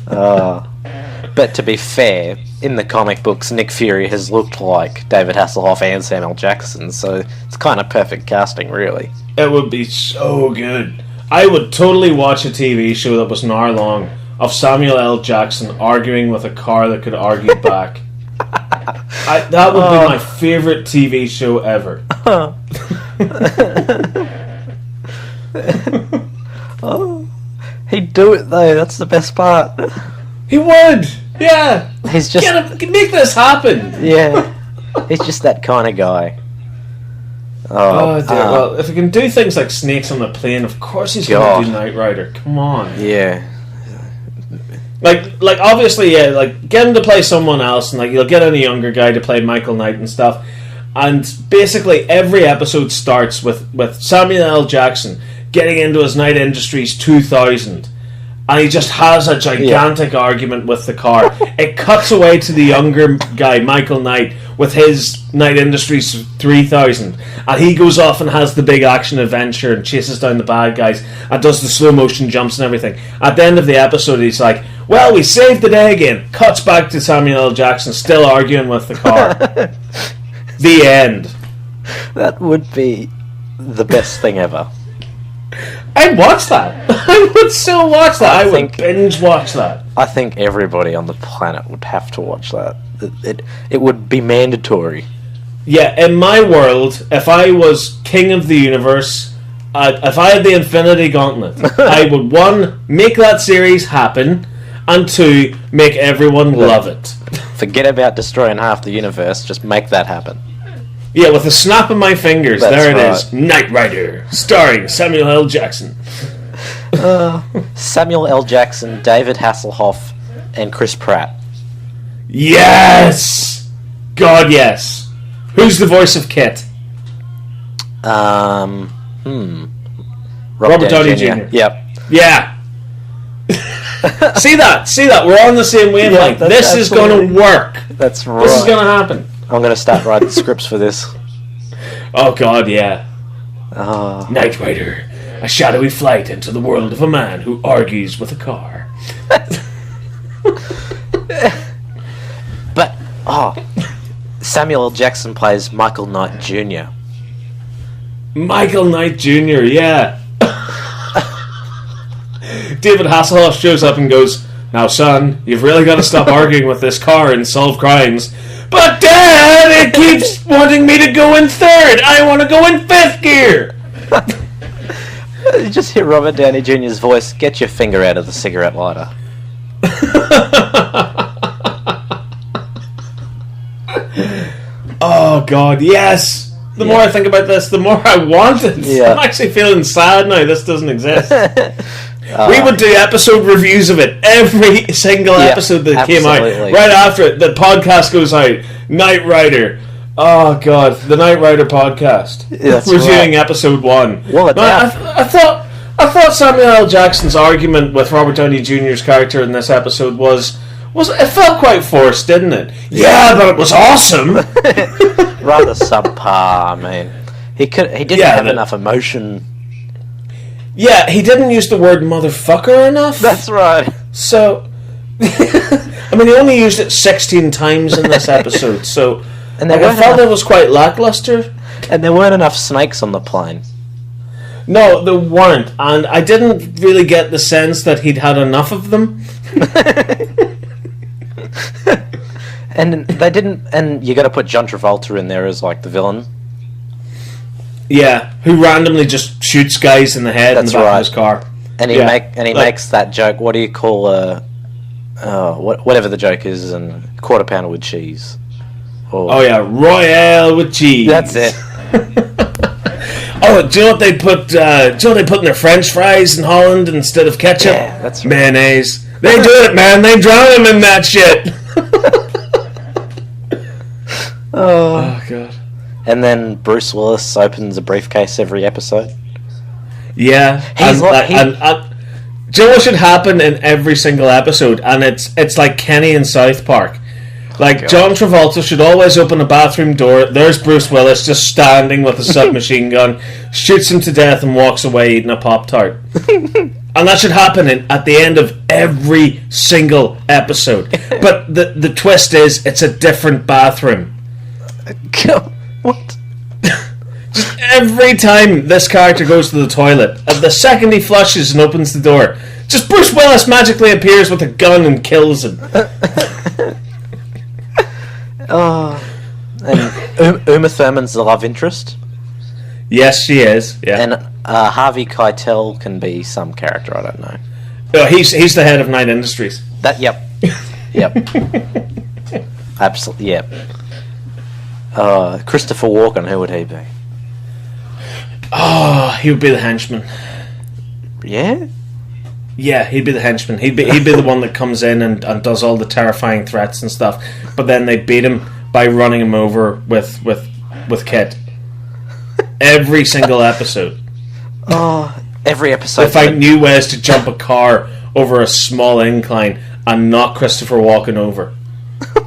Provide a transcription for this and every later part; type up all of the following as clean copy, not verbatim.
But to be fair, in the comic books, Nick Fury has looked like David Hasselhoff and Samuel Jackson, so it's kind of perfect casting, really. It would be so good. I would totally watch a TV show that was an hour long of Samuel L. Jackson arguing with a car that could argue back. That would be my favourite TV show ever. He'd do it, though. That's the best part. He would! Yeah! He's just... Make this happen! Yeah. He's just that kind of guy. Oh dear. Well, if he can do things like snakes on the plane, of course he's going to do Knight Rider. Come on. Yeah. Like obviously, yeah, like, get him to play someone else, and, like, you'll get a younger guy to play Michael Knight and stuff. And basically, every episode starts with Samuel L. Jackson getting into his Knight Industries 2000. And he just has a gigantic argument with the car. It cuts away to the younger guy, Michael Knight, with his Knight Industries 3000. And he goes off and has the big action adventure and chases down the bad guys and does the slow motion jumps and everything. At the end of the episode, he's like, well, we saved the day again. Cuts back to Samuel L. Jackson still arguing with the car. The end. That would be the best thing ever. I'd watch that. I would still watch that. I would binge watch that. I think everybody on the planet would have to watch that. It would be mandatory. Yeah, in my world, if I was king of the universe, if I had the Infinity Gauntlet, I would, 1, make that series happen, and 2, make everyone love it. Forget about destroying half the universe, just make that happen. Yeah, with a snap of my fingers, That's there it right. is. Knight Rider, starring Samuel L. Jackson. Samuel L. Jackson, David Hasselhoff, and Chris Pratt. Yes! God, yes. Who's the voice of Kit? Robert Downey Jr. Yep. Yeah. See that? We're on the same wavelength. Yeah, this is going to work. That's right. This is going to happen. I'm going to start writing scripts for this. Oh God, yeah. Knight Rider, a shadowy flight into the world of a man who argues with a car. But Samuel L. Jackson plays Michael Knight Jr. Michael Knight Jr., yeah. David Hasselhoff shows up and goes, now son, you've really got to stop arguing with this car and solve crimes. But Dad, it keeps wanting me to go in 3rd. I want to go in 5th gear. You just hear Robert Downey Jr.'s voice, get your finger out of the cigarette lighter. Oh God, yes. The more I think about this, the more I want it. Yeah. I'm actually feeling sad now this doesn't exist. We would do episode reviews of it. Every single episode that came out. Right after it, the podcast goes out. Knight Rider. Oh God, the Knight Rider podcast. That's reviewing episode 1. Well, I thought Samuel L. Jackson's argument with Robert Downey Jr.'s character in this episode was it felt quite forced, didn't it? Yeah, but it was awesome. Rather subpar. I mean, he didn't have enough emotion. Yeah, he didn't use the word motherfucker enough. That's right. So, I mean, he only used it 16 times in this episode, so I felt it was quite lackluster. And there weren't enough snakes on the plane. No, there weren't, and I didn't really get the sense that he'd had enough of them. And they didn't, and you got to put John Travolta in there as like the villain. Yeah, who randomly just shoots guys in the head in the back of his car. And he makes that joke. What do you call whatever the joke is, and quarter pounder with cheese. Royale with cheese. That's it. Do you know what they put? Do you know what they put in their French fries in Holland instead of ketchup? Yeah, that's right. Mayonnaise. They do it, man. They drown him in that shit. Oh God. And then Bruce Willis opens a briefcase every episode. Yeah, do you know what should happen in every single episode? And it's like Kenny in South Park. Like, John Travolta should always open a bathroom door. There's Bruce Willis just standing with a submachine gun, shoots him to death and walks away eating a Pop-Tart. And that should happen at the end of every single episode. But the twist is, it's a different bathroom. What? Just every time this character goes to the toilet, the second he flushes and opens the door, just Bruce Willis magically appears with a gun and kills him. And Uma Thurman's the love interest. Yes, she is. Yeah. And Harvey Keitel can be some character, I don't know. Oh, he's the head of Night Industries. Yep. Absolutely, yep. Christopher Walken, who would he be? Oh, he would be the henchman. Yeah? Yeah, he'd be the henchman. He'd be the one that comes in and does all the terrifying threats and stuff. But then they beat him by running him over with Kit. Every single episode. Oh, every episode. They find new ways to jump a car over a small incline and knock Christopher Walken over.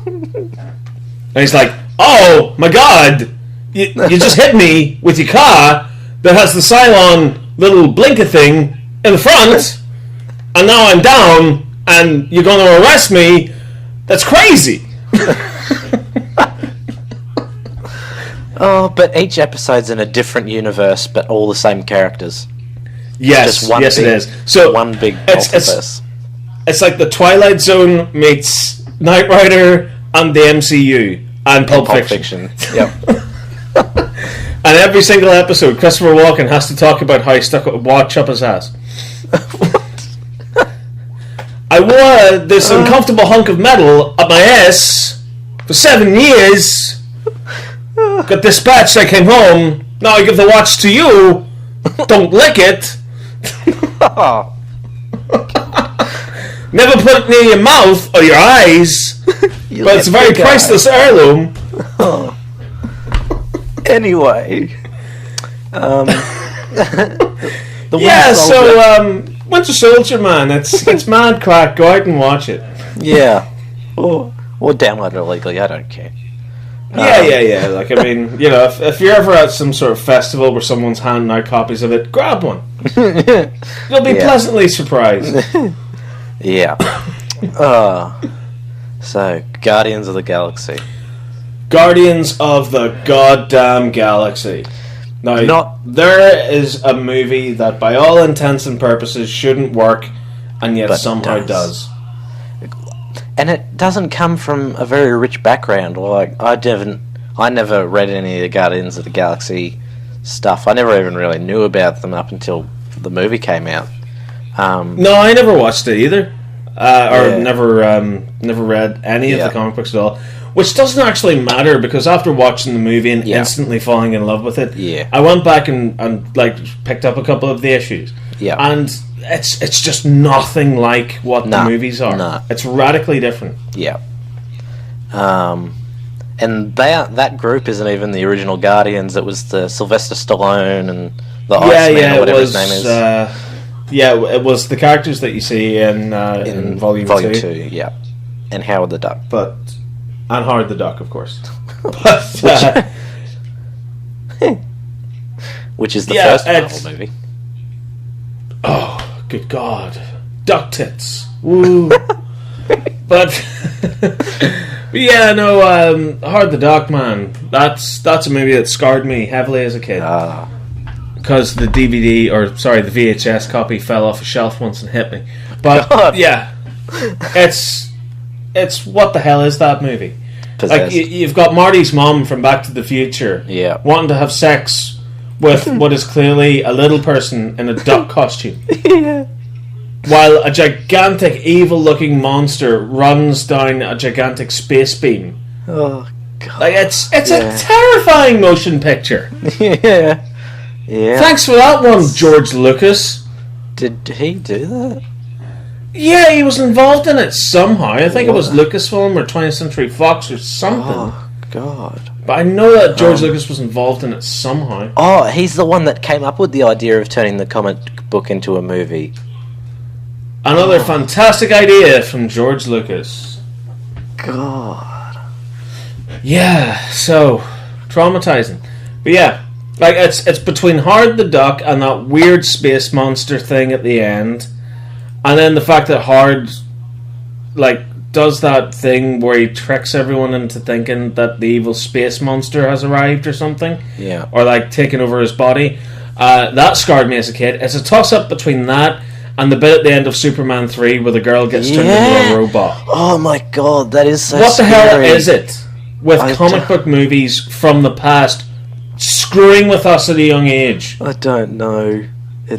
And he's like, "Oh my God, you just hit me with your car that has the Cylon little blinker thing in the front, and now I'm down, and you're going to arrest me? That's crazy." Oh, but each episode's in a different universe, but all the same characters. Yes, it is. So one big multiverse. It's like the Twilight Zone meets Knight Rider and the MCU and Pulp Fiction. Yep. And every single episode, Christopher Walken has to talk about how he stuck a watch up his ass. I wore this uncomfortable hunk of metal up my ass for 7 years. Got dispatched, I came home. Now I give the watch to you. Don't lick it. Never put it near your mouth or your eyes. But it's a very priceless heirloom. Oh. Anyway. Winter Soldier, man. It's mad crack. Go out and watch it. Yeah. Or download it illegally, I don't care. Yeah. Like, I mean, you know, if you're ever at some sort of festival where someone's handing out copies of it, grab one. You'll be pleasantly surprised. Yeah. So, Guardians of the Galaxy. Guardians of the goddamn galaxy. Now, there is a movie that, by all intents and purposes, shouldn't work, and yet somehow does. And it doesn't come from a very rich background. Like, I never read any of the Guardians of the Galaxy stuff. I never even really knew about them up until the movie came out. No, I never watched it either. Never read any of the comic books at all. Which doesn't actually matter, because after watching the movie and instantly falling in love with it, I went back and like picked up a couple of the issues. Yeah. And it's just nothing like what the movies are. Nah. It's radically different. Yeah. And that group isn't even the original Guardians. It was the Sylvester Stallone and the Iceman, or whatever his name is. It was the characters that you see in Volume 2. Yeah. And Howard the Duck. And Howard the Duck, of course. Which is the first Marvel movie. Oh, good God. Duck tits. Woo. But Howard the Duck, man. That's a movie that scarred me heavily as a kid. Because the the VHS copy fell off a shelf once and hit me. But it's what the hell is that movie? Possessed. Like, you've got Marty's mom from Back to the Future wanting to have sex with what is clearly a little person in a duck costume. While a gigantic evil-looking monster runs down a gigantic space beam. Oh, God. Like, it's a terrifying motion picture. Yeah. Thanks for that one, George Lucas. Did he do that? Yeah, he was involved in it somehow. I think it was Lucasfilm or 20th Century Fox or something. Oh, God. But I know that George Lucas was involved in it somehow. Oh, he's the one that came up with the idea of turning the comic book into a movie. Another fantastic idea from George Lucas. God. Yeah, so traumatizing. But yeah, like it's between Howard the Duck and that weird space monster thing at the end. And then the fact that Howard, like, does that thing where he tricks everyone into thinking that the evil space monster has arrived or something. Yeah. Or, like, taken over his body. That scarred me as a kid. It's a toss-up between that and the bit at the end of Superman 3 where the girl gets turned into a robot. Oh my god, that is so What scary. the hell is it with comic book movies from the past screwing with us at a young age? I don't know.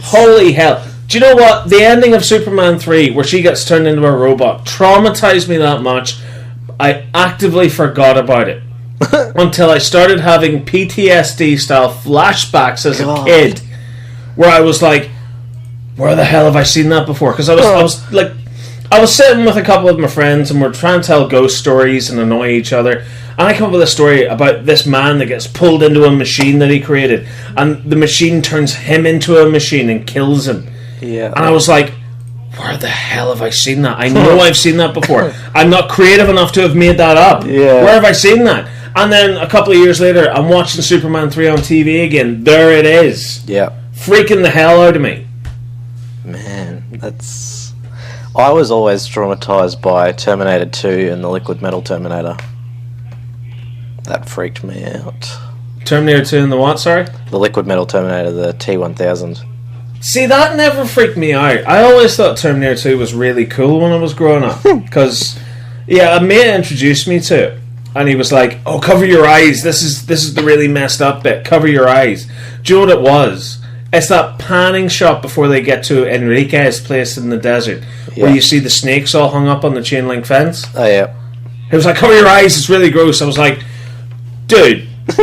Holy hell. Do you know what? The ending of Superman 3, where she gets turned into a robot, traumatized me that much. I actively forgot about it. Until I started having PTSD style flashbacks as a kid, where I was like, where the hell have I seen that before? Because I was sitting with a couple of my friends and we're trying to tell ghost stories and annoy each other, and I come up with a story about this man that gets pulled into a machine that he created, and the machine turns him into a machine and kills him. Yeah. And I was like, where the hell have I seen that? I know I've seen that before. I'm not creative enough to have made that up. Yeah. Where have I seen that? And then a couple of years later, I'm watching Superman 3 on TV again. There it is. Yeah. Freaking the hell out of me. Man, that's... I was always traumatized by Terminator 2 and the Liquid Metal Terminator. That freaked me out. Terminator 2 and the what, sorry? The Liquid Metal Terminator, the T-1000. See, that never freaked me out. I always thought Terminator 2 was really cool when I was growing up. Because, yeah, a mate introduced me to it. And he was like, oh, cover your eyes. This is the really messed up bit. Cover your eyes. Do you know what it was? It's that panning shot before they get to Enrique's place in the desert. Yeah. Where you see the snakes all hung up on the chain link fence. Oh, yeah. He was like, cover your eyes. It's really gross. I was like, dude, this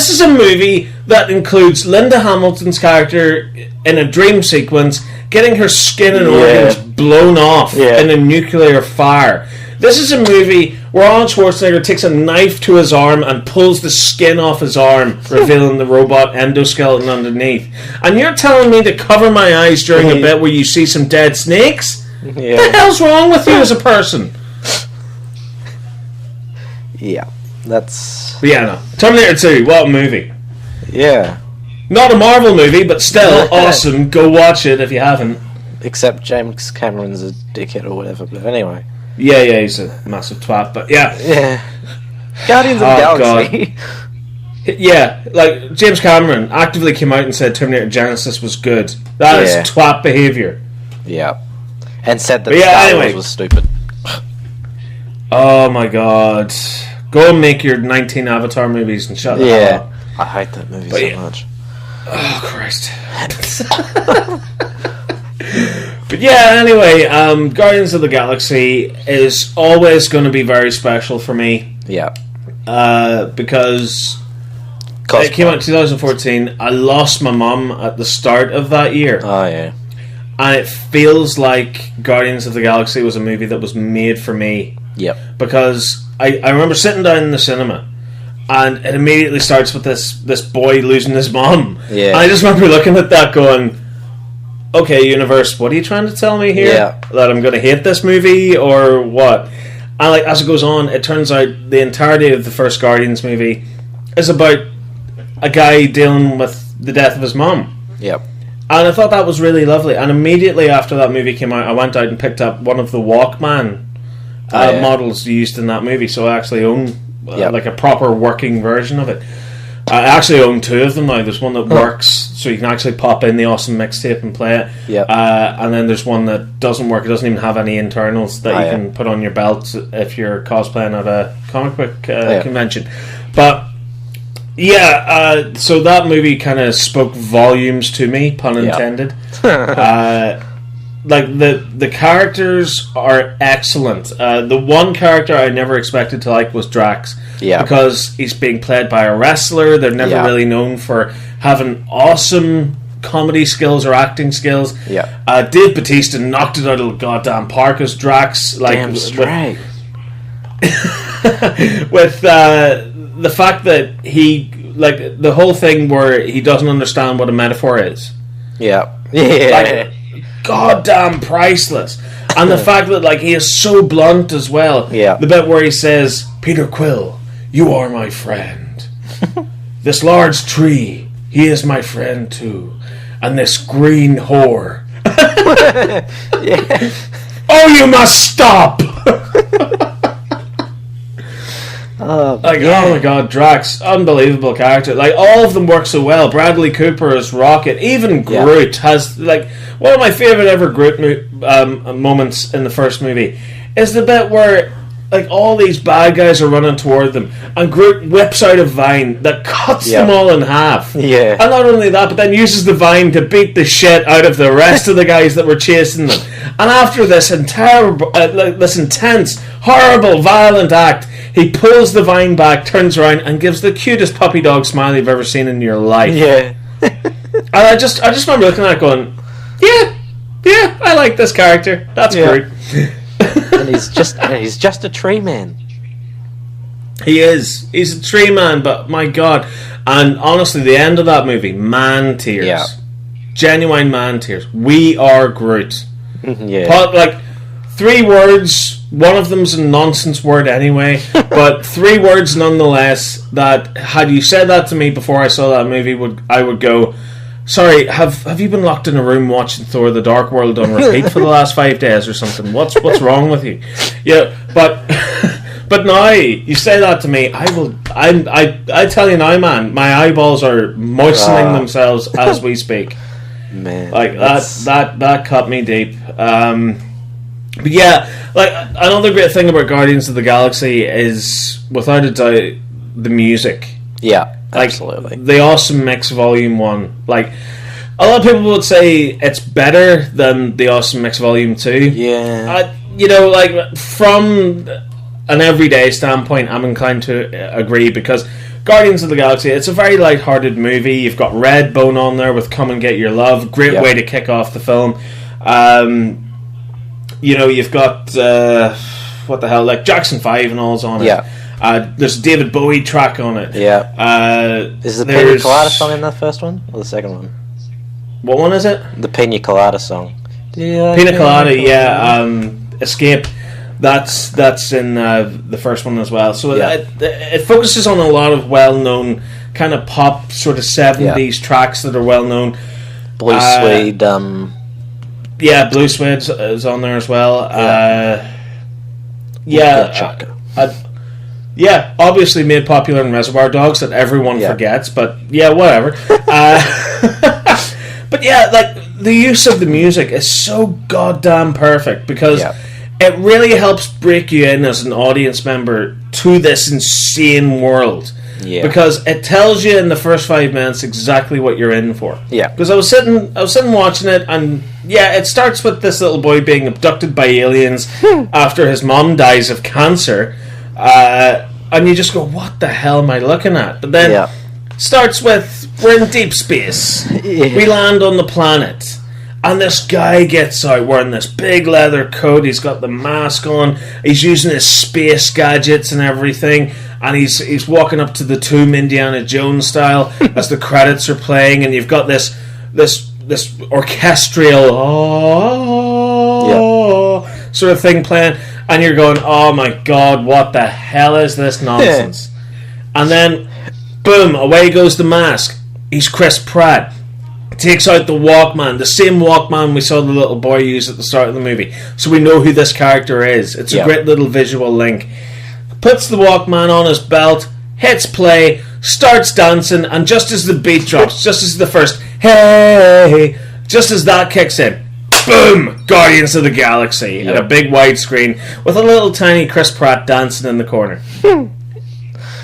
is a movie that includes Linda Hamilton's character in a dream sequence getting her skin and organs blown off in a nuclear fire. This is a movie where Arnold Schwarzenegger takes a knife to his arm and pulls the skin off his arm, revealing the robot endoskeleton underneath. And you're telling me to cover my eyes during a bit where you see some dead snakes? What the hell's wrong with you as a person? Yeah, that's... But yeah, no. Terminator 2, what a movie. Yeah. Not a Marvel movie, but still awesome. Go watch it if you haven't. Except James Cameron's a dickhead or whatever, but anyway. Yeah, he's a massive twat, but yeah. Yeah. Guardians of the Galaxy. Yeah, like, James Cameron actively came out and said Terminator Genesis was good. That is twat behaviour. Yeah. And said that Star Wars was stupid. Oh my god. Go and make your 19 Avatar movies and shut the hell up. I hate that movie so much. Oh, Christ. But yeah, anyway, Guardians of the Galaxy is always going to be very special for me. Yeah. Because it came out in 2014. I lost my mum at the start of that year. Oh, yeah. And it feels like Guardians of the Galaxy was a movie that was made for me. Yep. Because I remember sitting down in the cinema, and it immediately starts with this boy losing his mom. Yeah. And I just remember looking at that going, okay, universe, what are you trying to tell me here? Yeah. That I'm going to hate this movie, or what? And like, as it goes on, it turns out the entirety of the first Guardians movie is about a guy dealing with the death of his mom. Yep. And I thought that was really lovely. And immediately after that movie came out, I went out and picked up one of the Walkman models used in that movie. So I actually own like a proper working version of it. I actually own two of them now. There's one that works, so you can actually pop in the awesome mixtape and play it. Yep. And then there's one that doesn't work. It doesn't even have any internals that you can put on your belt if you're cosplaying at a comic book convention. But so that movie kind of spoke volumes to me, pun intended. Like the characters are excellent. The one character I never expected to like was Drax. Yeah. Because he's being played by a wrestler. They're never really known for having awesome comedy skills or acting skills. Yeah. Dave Bautista knocked it out of the goddamn park as Drax. Like, damn straight. With the fact that he, like, the whole thing where he doesn't understand what a metaphor is. Yeah. Like, goddamn priceless. And the fact that, like, he is so blunt as well. Yeah. The bit where he says, Peter Quill, you are my friend. This large tree, he is my friend too. And this green whore, Yeah. Oh, you must stop! Oh my god, Drax, unbelievable character. Like, all of them work so well. Bradley Cooper as Rocket, even Groot has, like, one of my favourite ever Groot moments in the first movie is the bit where, like, all these bad guys are running toward them, and Groot whips out a vine that cuts them all in half. Yeah. And not only that, but then uses the vine to beat the shit out of the rest of the guys that were chasing them. And after this this intense, horrible, violent act, he pulls the vine back, turns around, and gives the cutest puppy dog smile you've ever seen in your life. Yeah. And I just remember looking at it going, yeah, I like this character. That's great. And he's just a tree man. He is. He's a tree man, but my god. And honestly, the end of that movie, man tears. Yeah. Genuine man tears. We are Groot. Yeah. Like, 3 words, one of them's a nonsense word anyway, but 3 words nonetheless, that had you said that to me before I saw that movie, I would go, sorry, have you been locked in a room watching Thor: The Dark World on repeat for the last 5 days or something? What's wrong with you? Yeah, but now you say that to me, I tell you now, man, my eyeballs are moistening themselves as we speak. Man, like that cut me deep. But yeah, like, another great thing about Guardians of the Galaxy is, without a doubt, the music. Yeah, like, absolutely. The Awesome Mix Volume 1. Like, a lot of people would say it's better than the Awesome Mix Volume 2. Yeah. Like, from an everyday standpoint, I'm inclined to agree, because Guardians of the Galaxy, it's a very light-hearted movie. You've got Redbone on there with Come and Get Your Love. Great way to kick off the film. You've got what the hell, like Jackson 5 and all's on it. Yeah. There's a David Bowie track on it. Yeah. Is the Pina Colada song in that first one or the second one? What one is it? The Pina Colada song. Pina Colada, yeah. Escape. That's in the first one as well. So it focuses on a lot of well-known kind of pop sort of 70s tracks that are well-known. Blue Suede. Yeah, Blue Suede is on there as well. Obviously made popular in Reservoir Dogs that everyone forgets, but yeah, whatever. But yeah, like, the use of the music is so goddamn perfect, because it really helps break you in as an audience member to this insane world. Yeah. Because it tells you in the first 5 minutes exactly what you're in for. Yeah. Because I was sitting watching it, and it starts with this little boy being abducted by aliens after his mom dies of cancer, and you just go, what the hell am I looking at? But then starts with, we're in deep space. We land on the planet. And this guy gets out wearing this big leather coat. He's got the mask on. He's using his space gadgets and everything. And he's walking up to the tomb, Indiana Jones style, as the credits are playing. And you've got this orchestral sort of thing playing. And you're going, oh my god, what the hell is this nonsense? And then, boom, away goes the mask. He's Chris Pratt. Takes out the Walkman, the same Walkman we saw the little boy use at the start of the movie, so we know who this character is. It's a great little visual link. Puts the Walkman on his belt, hits play, starts dancing, and just as the beat drops, just as the first hey, just as that kicks in, boom, Guardians of the Galaxy at a big widescreen with a little tiny Chris Pratt dancing in the corner.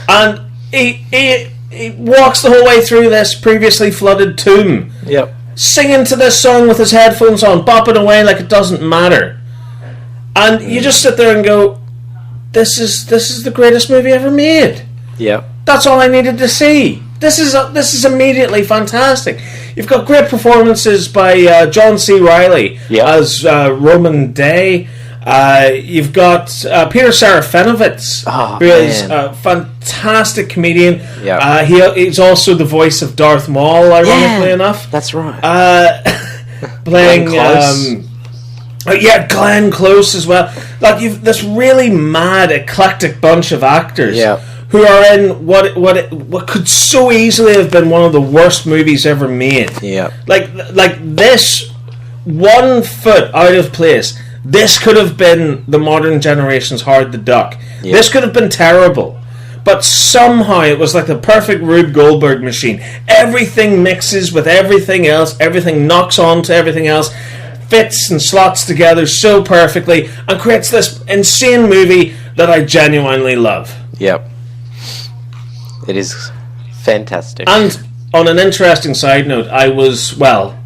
And he walks the whole way through this previously flooded tomb. Yep. Singing to this song with his headphones on, bopping away like it doesn't matter. And you just sit there and go, this is the greatest movie ever made. Yep. That's all I needed to see. This is immediately fantastic. You've got great performances by John C. Reilly as Roman Day. You've got Peter Serafinovich, who is a fantastic comedian. He's also the voice of Darth Maul, ironically enough. That's right. Playing Glenn Close as well. Like, you've this really mad, eclectic bunch of actors who are in what could so easily have been one of the worst movies ever made. Yeah, like this 1 foot out of place. This could have been the modern generation's Howard the Duck. Yeah. This could have been terrible. But somehow it was like the perfect Rube Goldberg machine. Everything mixes with everything else. Everything knocks onto everything else. Fits and slots together so perfectly. And creates this insane movie that I genuinely love. Yep. It is fantastic. And on an interesting side note, I was, well,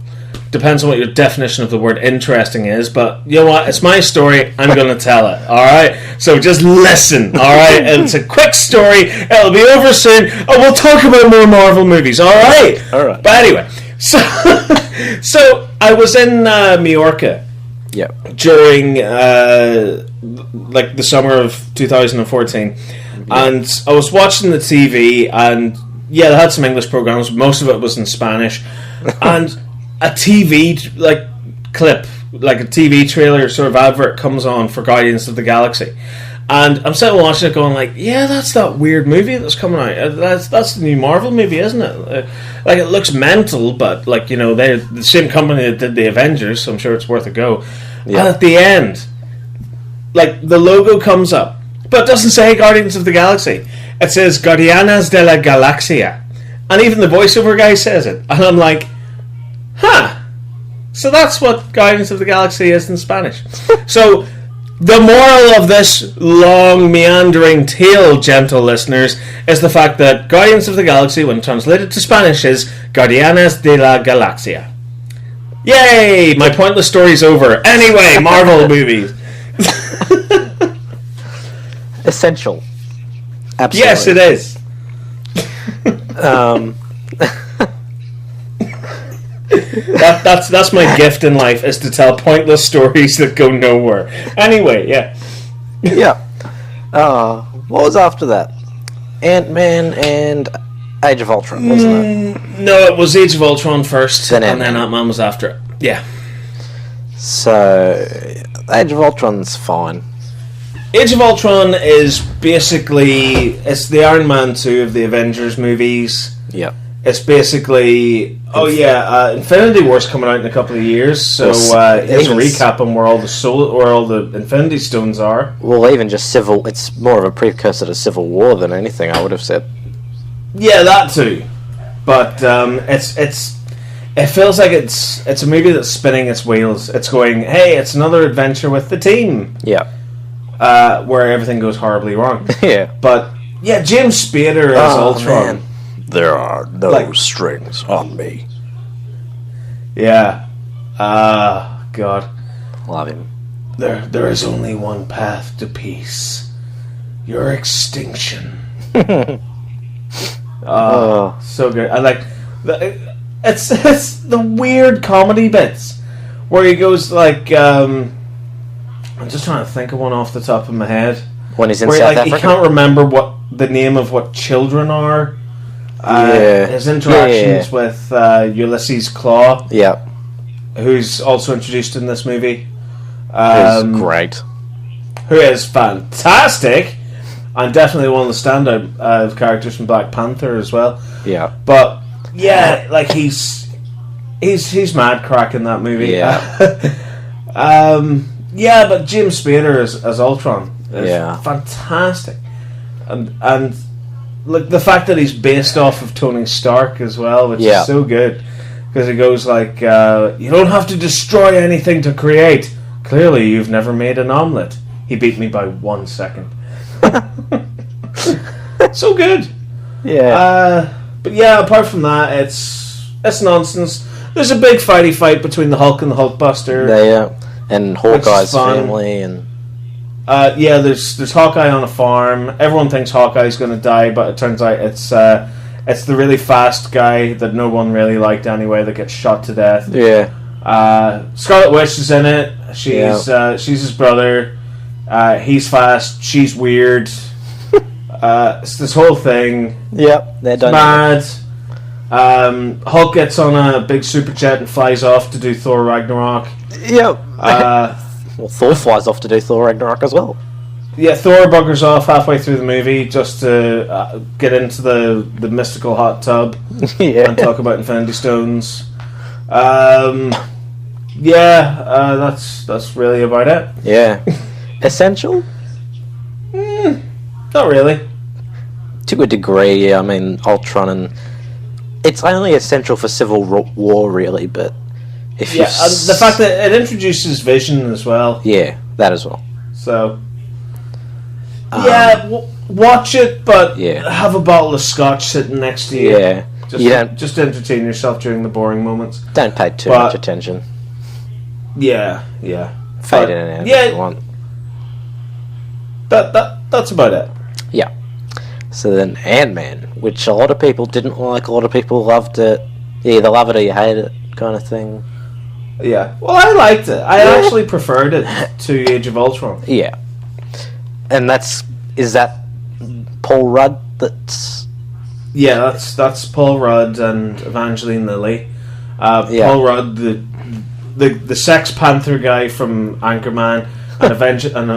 depends on what your definition of the word interesting is, but you know what? It's my story. I'm going to tell it. All right? So just listen. All right? It's a quick story. It'll be over soon. Oh, we'll talk about more Marvel movies. All right? All right. But anyway, so I was in Majorca Yep. during like the summer of 2014, and I was watching the TV, and yeah, they had some English programs. Most of it was in Spanish, and a TV clip, like a TV trailer sort of advert comes on for Guardians of the Galaxy, and I'm sitting watching it going like, yeah, that's that weird movie that's coming out. That's the new Marvel movie, isn't it? Like, it looks mental, but like, you know, they're the same company that did the Avengers, so I'm sure it's worth a go. Yeah. And at the end, like, the logo comes up, but it doesn't say Guardians of the Galaxy. It says Guardianas de la Galaxia, and even the voiceover guy says it, and I'm like, huh, so that's what Guardians of the Galaxy is in Spanish. So the moral of this long meandering tale, gentle listeners, is the fact that Guardians of the Galaxy, when translated to Spanish, is Guardianas de la Galaxia. Yay, my pointless story's over. Anyway, Marvel movies. Essential. Absolutely. Yes, it is. That's my gift in life, is to tell pointless stories that go nowhere. Anyway, yeah. Yeah. What was after that? Ant-Man and Age of Ultron, wasn't it? No, it was Age of Ultron first, Then and then Ant-Man. Ant-Man was after it. Yeah. So, Age of Ultron's fine. Age of Ultron is basically, it's the Iron Man 2 of the Avengers movies. Yeah. It's basically, Infinity War's coming out in a couple of years, so here's a recap on where all the Infinity Stones are. Well, even just it's more of a precursor to Civil War than anything, I would have said. Yeah, that too. But it feels like it's a movie that's spinning its wheels. It's going, hey, it's another adventure with the team. Yeah. Where everything goes horribly wrong. Yeah. But yeah, James Spader as Ultron. Man. There are no strings on me. Yeah. God. Love him. There is only one path to peace. Your extinction. So good. I like it's the weird comedy bits where he goes like I'm just trying to think of one off the top of my head. When he's in where, South like, Africa? he can't remember what the name of what children are. Yeah. His interactions with Ulysses Claw, Yeah. who's also introduced in this movie. It's great. Who is fantastic, and definitely one of the standout characters from Black Panther as well. Yeah. But yeah, like he's mad crack in that movie. Yeah. Yeah, but James Spader as Ultron is Yeah. fantastic, and like the fact that he's based off of Tony Stark as well, which Yeah. is so good, because he goes like, "You don't have to destroy anything to create. Clearly, you've never made an omelette. He beat me by 1 second." So good. Yeah. But yeah, apart from that, it's nonsense. There's a big fight between the Hulk and the Hulkbuster. And Which is Hawkeye's fun. family and Yeah, there's Hawkeye on a farm. Everyone thinks Hawkeye's going to die, but it turns out it's the really fast guy that no one really liked anyway that gets shot to death. yeah. Scarlet Witch is in it. She's his brother. He's fast. She's weird. It's this whole thing. Yep. They're done. Mad. Hulk gets on a big super jet and flies off to do Thor Ragnarok. Yep. Well, Thor flies off to do Thor Ragnarok as well. Yeah, Thor buggers off halfway through the movie just to get into the mystical hot tub Yeah. and talk about Infinity Stones. Yeah, that's really about it. Yeah. Essential? Not really. To a degree, yeah. I mean, Ultron and... It's only essential for Civil War, really, but... If Yeah, and the fact that it introduces Vision as well. Yeah, that as well. So... watch it, but have a bottle of scotch sitting next to you. Yeah. Just entertain yourself during the boring moments. Don't pay too much attention. Yeah. Fade in and out if you want. That's about it. Yeah. So then Ant-Man, which a lot of people didn't like, a lot of people loved it. You either love it or you hate it, kind of thing. Yeah. Well, I liked it. I actually preferred it to Age of Ultron. Yeah. And is that Paul Rudd that's... Yeah, that's Paul Rudd and Evangeline Lilly. Paul Rudd, the Sex Panther guy from Anchorman, and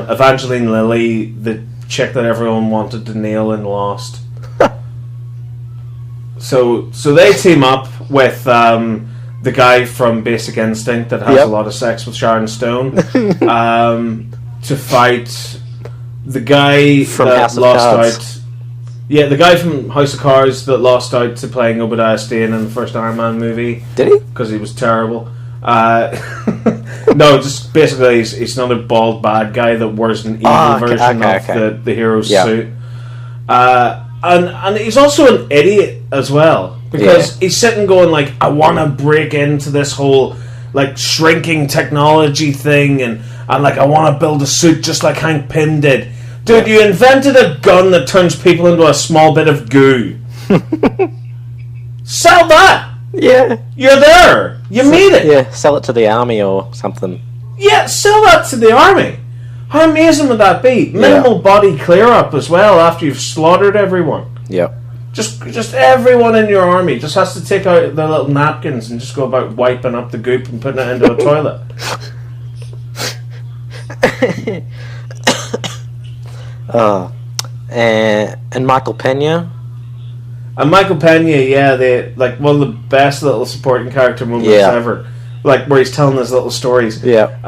Evangeline Lilly, the chick that everyone wanted to nail and lost. So they team up with the guy from Basic Instinct that has a lot of sex with Sharon Stone to fight the guy from that House of lost Cards. out. Yeah, the guy from House of Cards that lost out to playing Obadiah Stane in the first Iron Man movie. Did he? Because he was terrible. No, just basically he's another bald bad guy that wears an evil version of the hero's suit. And he's also an idiot as well. Because he's sitting going like, I want to break into this whole like shrinking technology thing and like I want to build a suit just like Hank Pym did. Dude, you invented a gun that turns people into a small bit of goo. Sell that! Yeah. You're there. You made it. Yeah, sell it to the army or something. Yeah, sell that to the army. How amazing would that be? Minimal body clear-up as well after you've slaughtered everyone. Yep. Just everyone in your army just has to take out their little napkins and just go about wiping up the goop and putting it into a toilet. And Michael Pena. And Michael Pena, they like one of the best little supporting character moments ever. Like where he's telling his little stories. Yeah.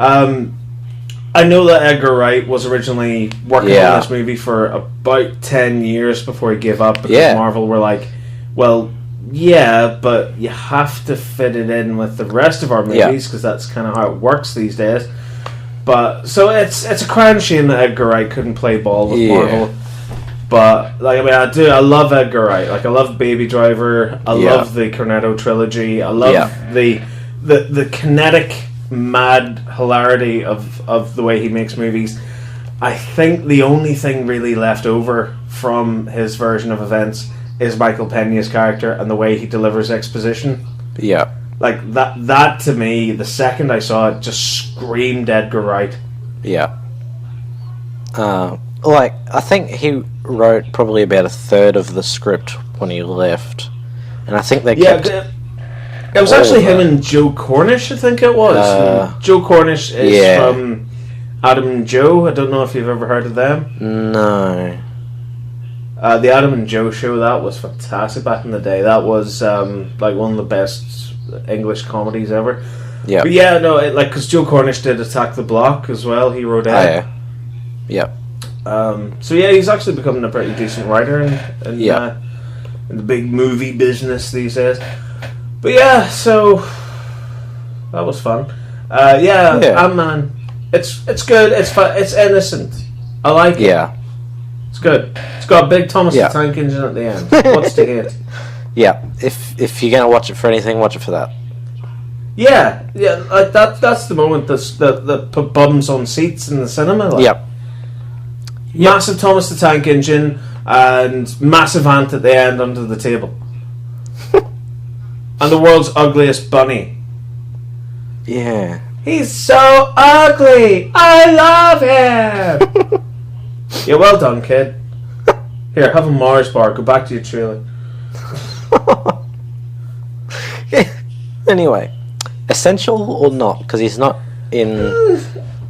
I know that Edgar Wright was originally working on this movie for about 10 years before he gave up because Marvel were like, well, yeah, but you have to fit it in with the rest of our movies because that's kind of how it works these days. But so it's a crying shame that Edgar Wright couldn't play ball with Marvel. But like I love Edgar Wright. Like I love Baby Driver. I love the Cornetto trilogy. I love the kinetic mad hilarity of the way he makes movies. I think the only thing really left over from his version of events is Michael Pena's character and the way he delivers exposition. Yeah. Like that to me, the second I saw it, just screamed Edgar Wright. Yeah. Like I think he wrote probably about a third of the script when he left, and I think they kept. It was actually him and Joe Cornish, I think it was. Joe Cornish is from Adam and Joe. I don't know if you've ever heard of them. No. The Adam and Joe show, that was fantastic back in the day. That was like one of the best English comedies ever. Yeah. But because Joe Cornish did Attack the Block as well. He wrote it. Yeah. So he's actually becoming a pretty decent writer in the big movie business these days. But so that was fun. Ant-Man. It's good. It's fun. It's innocent. I like it. Yeah. It's good. It's got a big Thomas the Tank Engine at the end. What's to hate? Yeah. If you're gonna watch it for anything, watch it for that. Yeah. Like that's the moment that put bums on seats in the cinema. Like. Yep. Massive Thomas the Tank Engine and massive ant at the end under the table. And the world's ugliest bunny. Yeah. He's so ugly! I love him! Yeah, well done, kid. Here, have a Mars bar. Go back to your trailer. Anyway, essential or not? Because he's not in...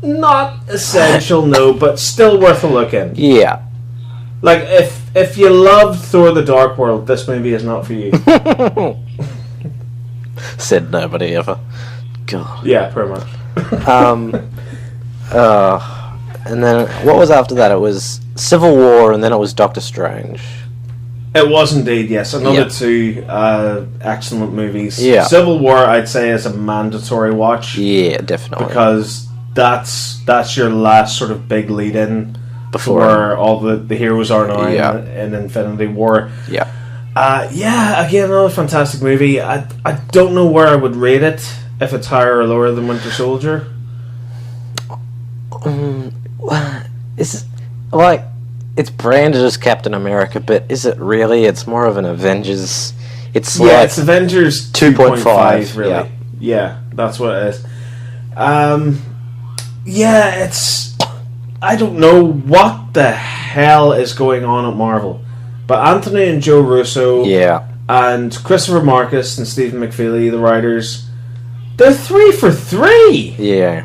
Not essential, no, but still worth a look in. Yeah. Like, if you loved Thor the Dark World, this movie is not for you. Said nobody ever. God. Yeah, pretty much. And then what was after that? It was Civil War, and then it was Doctor Strange. It was indeed, yes. Another Yep. two excellent movies. Yeah. Civil War, I'd say, is a mandatory watch. Yeah, definitely. Because that's your last sort of big lead-in Before- where all the heroes are now Yeah. in Infinity War. Yeah. Yeah, again, another fantastic movie. I don't know where I would rate it, if it's higher or lower than Winter Soldier. Is like it's branded as Captain America, but is it really? It's more of an Avengers. It's Yeah, like it's Avengers 2.5, 2.5, really. yeah. Yeah, that's what it is. Yeah, it's... I don't know what the hell is going on at Marvel. But Anthony and Joe Russo yeah, and Christopher Marcus and Stephen McFeely, the writers, they're 3 for 3! yeah,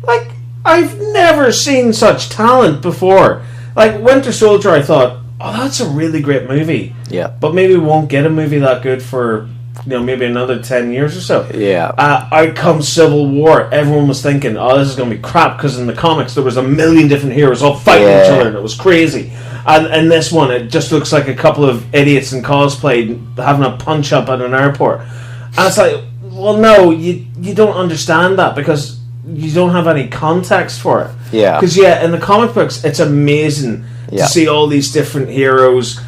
Like, I've never seen such talent before. Like, Winter Soldier, I thought, oh, that's a really great movie. yeah, But maybe we won't get a movie that good for, maybe another 10 years or so. yeah, Out comes Civil War. Everyone was thinking, oh, this is going to be crap, because in the comics there was a million different heroes all fighting each other, and it was crazy. And in this one, it just looks like a couple of idiots in cosplay having a punch-up at an airport. And it's like, well, no, you don't understand that, because you don't have any context for it. yeah, Because, in the comic books, it's amazing Yeah. to see all these different heroes,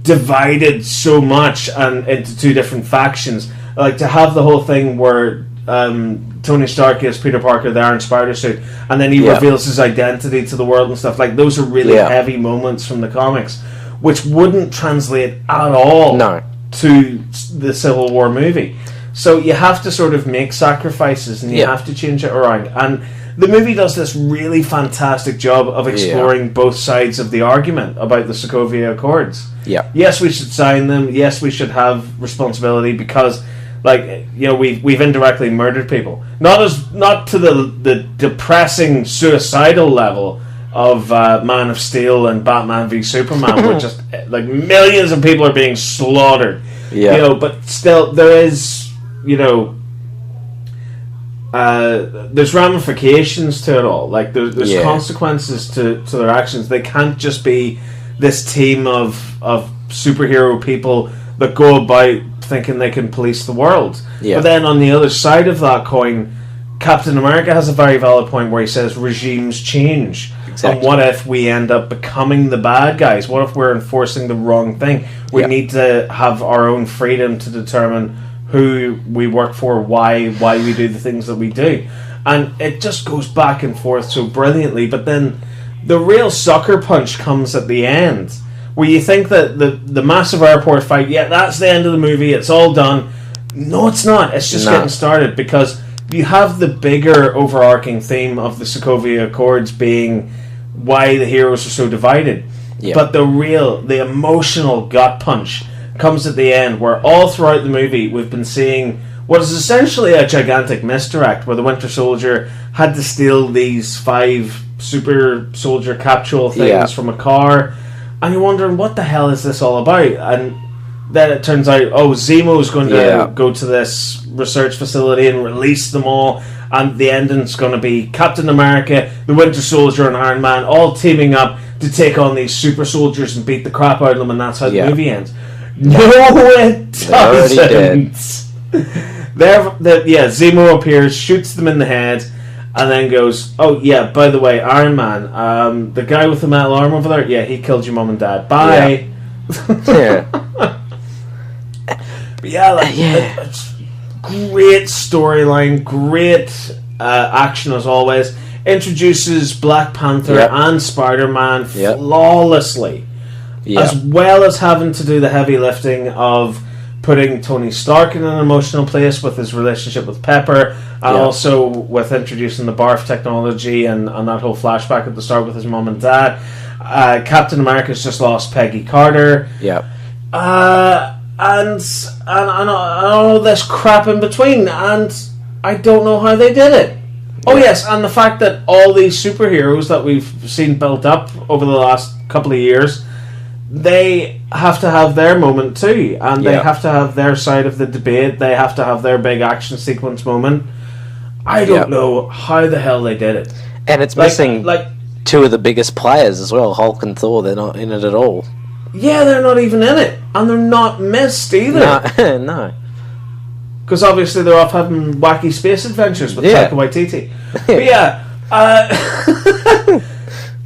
divided so much and into two different factions. Like, to have the whole thing where Tony Stark is Peter Parker, the Iron Spider suit, and then he Yeah. reveals his identity to the world and stuff. Like, those are really heavy moments from the comics, which wouldn't translate at all no, to the Civil War movie. So you have to sort of make sacrifices, and you have to change it around. And the movie does this really fantastic job of exploring both sides of the argument about the Sokovia Accords. yeah, Yes, we should sign them. Yes, we should have responsibility because, we've indirectly murdered people. Not to the depressing suicidal level of Man of Steel and Batman v Superman, where just like millions of people are being slaughtered. yeah, But still, there is, there's ramifications to it all. Like, there's consequences to their actions. They can't just be this team of superhero people that go about thinking they can police the world. Yeah. But then on the other side of that coin, Captain America has a very valid point where he says regimes change. Exactly. And what if we end up becoming the bad guys? What if we're enforcing the wrong thing? We need to have our own freedom to determine who we work for, why we do the things that we do. And it just goes back and forth so brilliantly. But then the real sucker punch comes at the end, where you think that the massive airport fight, that's the end of the movie, it's all done. No, it's not. It's just getting started, because you have the bigger overarching theme of the Sokovia Accords being why the heroes are so divided. Yeah. But the emotional gut punch comes at the end, where all throughout the movie we've been seeing what is essentially a gigantic misdirect, where the Winter Soldier had to steal these 5 super soldier capsule things from a car, and you're wondering, what the hell is this all about? And then it turns out, Zemo's going to go to this research facility and release them all, and the ending's going to be Captain America, the Winter Soldier, and Iron Man all teaming up to take on these super soldiers and beat the crap out of them, and that's how the movie ends. No, it doesn't. Zemo appears, shoots them in the head, and then goes, by the way, Iron Man, the guy with the metal arm over there, he killed your mum and dad. Bye. It's great storyline, great action as always. Introduces Black Panther and Spider-Man flawlessly, as well as having to do the heavy lifting of putting Tony Stark in an emotional place with his relationship with Pepper, and also with introducing the barf technology and that whole flashback at the start with his mum and dad. Captain America's just lost Peggy Carter. And all this crap in between, and I don't know how they did it. Oh yes, and the fact that all these superheroes that we've seen built up over the last couple of years, they have to have their moment too, and they have to have their side of the debate. They have to have their big action sequence moment. I don't know how the hell they did it. And it's missing two of the biggest players as well, Hulk and Thor. They're not in it at all. Yeah, they're not even in it. And they're not missed either. No. Because obviously they're off having wacky space adventures with Taika Waititi.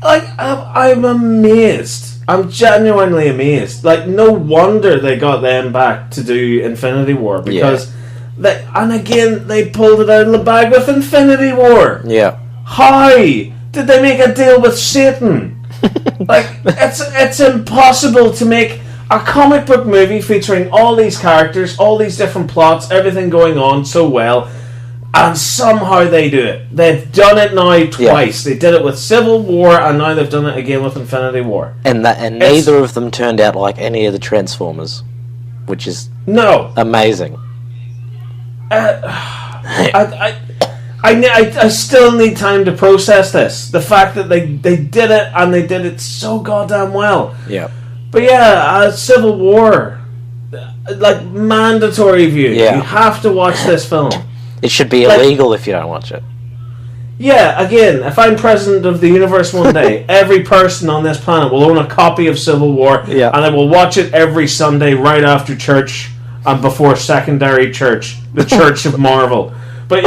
But I'm amazed. I'm genuinely amazed. Like, no wonder they got them back to do Infinity War, because they pulled it out of the bag with Infinity War. Yeah. How did they make a deal with Satan? Like, it's impossible to make a comic book movie featuring all these characters, all these different plots, everything going on so well, and somehow they do it. They've done it now twice. They did it with Civil War, and now they've done it again with Infinity War. And neither of them turned out like any of the Transformers, which is amazing. I still need time to process this. The fact that they did it, and they did it so goddamn well. Yeah. But Civil War, like, mandatory view. Yeah. You have to watch this film. It should be illegal if you don't watch it. Yeah, again, if I'm president of the universe one day, every person on this planet will own a copy of Civil War, and I will watch it every Sunday right after church and before secondary church, the Church of Marvel. But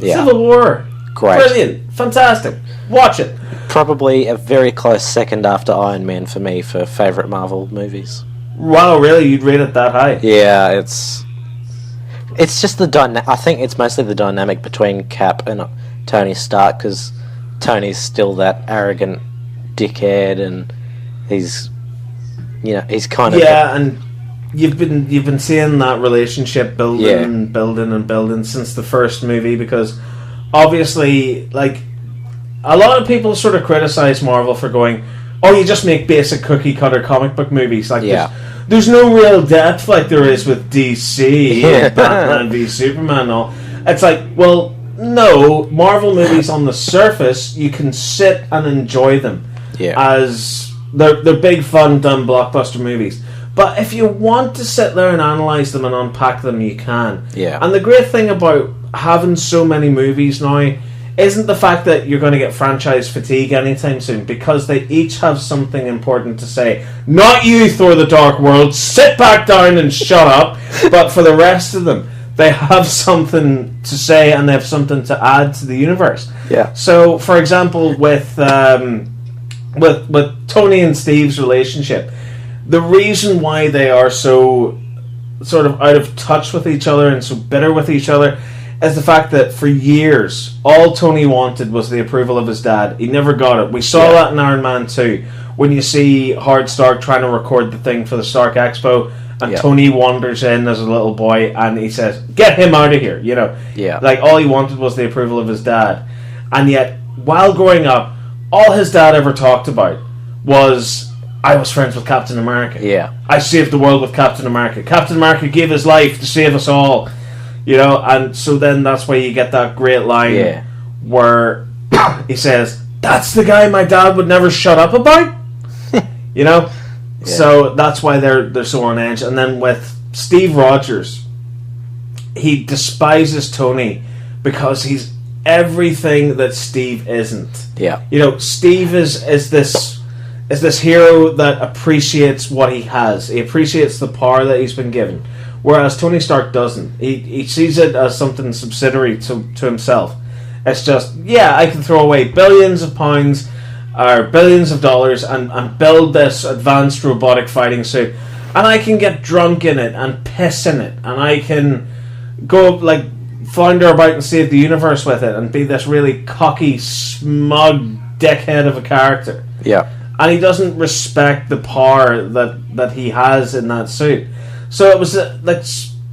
Civil War. Great. Brilliant. Fantastic. Watch it. Probably a very close second after Iron Man for me for favourite Marvel movies. Wow, really? You'd rate it that high? Yeah, it's just the I think it's mostly the dynamic between Cap and Tony Stark, because Tony's still that arrogant dickhead, and he's kind of and you've been seeing that relationship building since the first movie, because obviously, like, a lot of people sort of criticize Marvel for going, oh, you just make basic cookie cutter comic book movies. Like, there's no real depth like there is with DC, Batman v Superman and all. It's like, well, no, Marvel movies on the surface, you can sit and enjoy them as they're big, fun, dumb blockbuster movies. But if you want to sit there and analyse them and unpack them, you can. Yeah. And the great thing about having so many movies now isn't the fact that you're going to get franchise fatigue anytime soon, because they each have something important to say. Not you, Thor the Dark World, sit back down and shut up. But for the rest of them, they have something to say, and they have something to add to the universe. Yeah. So, for example, with Tony and Steve's relationship, the reason why they are so sort of out of touch with each other and so bitter with each other is the fact that for years, all Tony wanted was the approval of his dad. He never got it. We saw that in Iron Man 2, when you see Howard Stark trying to record the thing for the Stark Expo, and Tony wanders in as a little boy, and he says, get him out of here, you know. Yeah. Like, all he wanted was the approval of his dad. And yet, while growing up, all his dad ever talked about was, I was friends with Captain America. Yeah. I saved the world with Captain America. Captain America gave his life to save us all. You know, and so then that's why you get that great line where he says, that's the guy my dad would never shut up about. You know? Yeah. So that's why they're so on edge. And then with Steve Rogers, he despises Tony because he's everything that Steve isn't. Yeah. You know, Steve is this hero that appreciates what he has. He appreciates the power that he's been given. Whereas Tony Stark doesn't. He sees it as something subsidiary to himself. It's just, I can throw away billions of pounds or billions of dollars and build this advanced robotic fighting suit, and I can get drunk in it and piss in it, and I can go like flounder about and save the universe with it and be this really cocky, smug dickhead of a character. Yeah. And he doesn't respect the power that he has in that suit. So it was like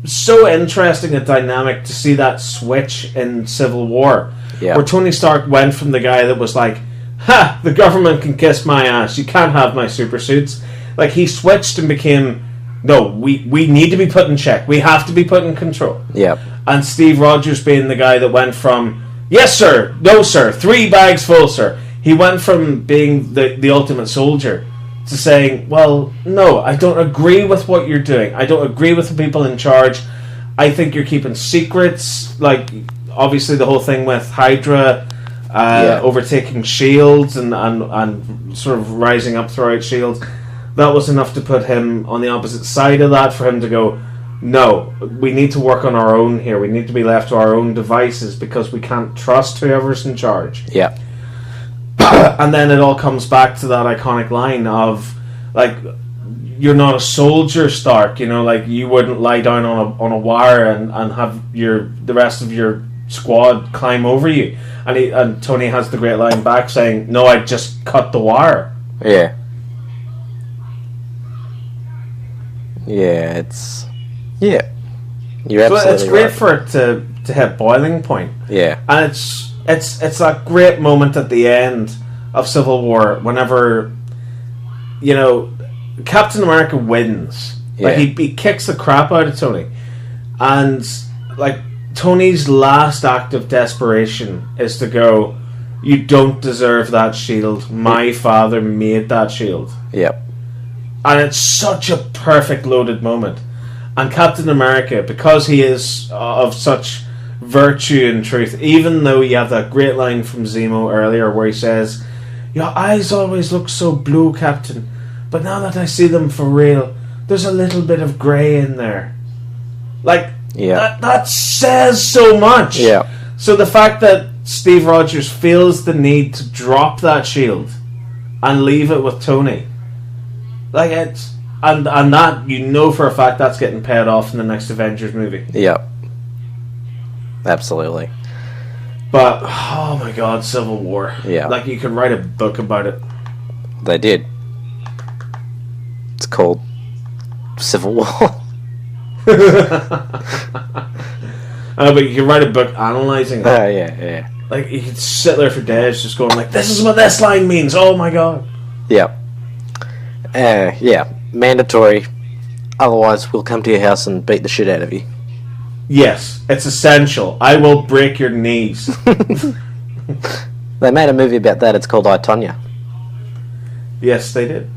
so interesting a dynamic to see that switch in Civil War, where Tony Stark went from the guy that was like, ha, the government can kiss my ass, you can't have my super suits. Like, he switched and became, no, we need to be put in check, we have to be put in control. Yeah. And Steve Rogers being the guy that went from, Yes, sir. No, sir. 3 bags full, sir. He went from being the ultimate soldier to saying, well, no, I don't agree with what you're doing. I don't agree with the people in charge. I think you're keeping secrets. Like, obviously the whole thing with Hydra overtaking shields and sort of rising up throughout shields. That was enough to put him on the opposite side of that, for him to go, no, we need to work on our own here. We need to be left to our own devices because we can't trust whoever's in charge. Yeah. And then it all comes back to that iconic line of, like, you're not a soldier, Stark. You know, like, you wouldn't lie down on a wire and have the rest of your squad climb over you. And Tony has the great line back saying, no, I just cut the wire. Yeah. Yeah, it's... Yeah. You're absolutely it's great right. for it to hit boiling point. Yeah. And it's that great moment at the end of Civil War whenever, you know, Captain America wins. Yeah. Like, he kicks the crap out of Tony. And, like, Tony's last act of desperation is to go, you don't deserve that shield. My father made that shield. Yep. And it's such a perfect loaded moment. And Captain America, because he is of such virtue and truth, even though you have that great line from Zemo earlier where he says, your eyes always look so blue, Captain, but now that I see them for real, there's a little bit of grey in there. Like, that says so much. Yeah. So the fact that Steve Rogers feels the need to drop that shield and leave it with Tony, like, it's... And that, you know for a fact, that's getting paid off in the next Avengers movie. Yep. Absolutely. But, oh my god, Civil War. Yeah. Like, you could write a book about it. They did. It's called Civil War. But you could write a book analysing it. Yeah. Like, you could sit there for days just going like, this is what this line means, oh my god. Yep. Yeah. Mandatory. Otherwise, we'll come to your house and beat the shit out of you. Yes, it's essential. I will break your knees. They made a movie about that. It's called I, Tonya. Yes, they did.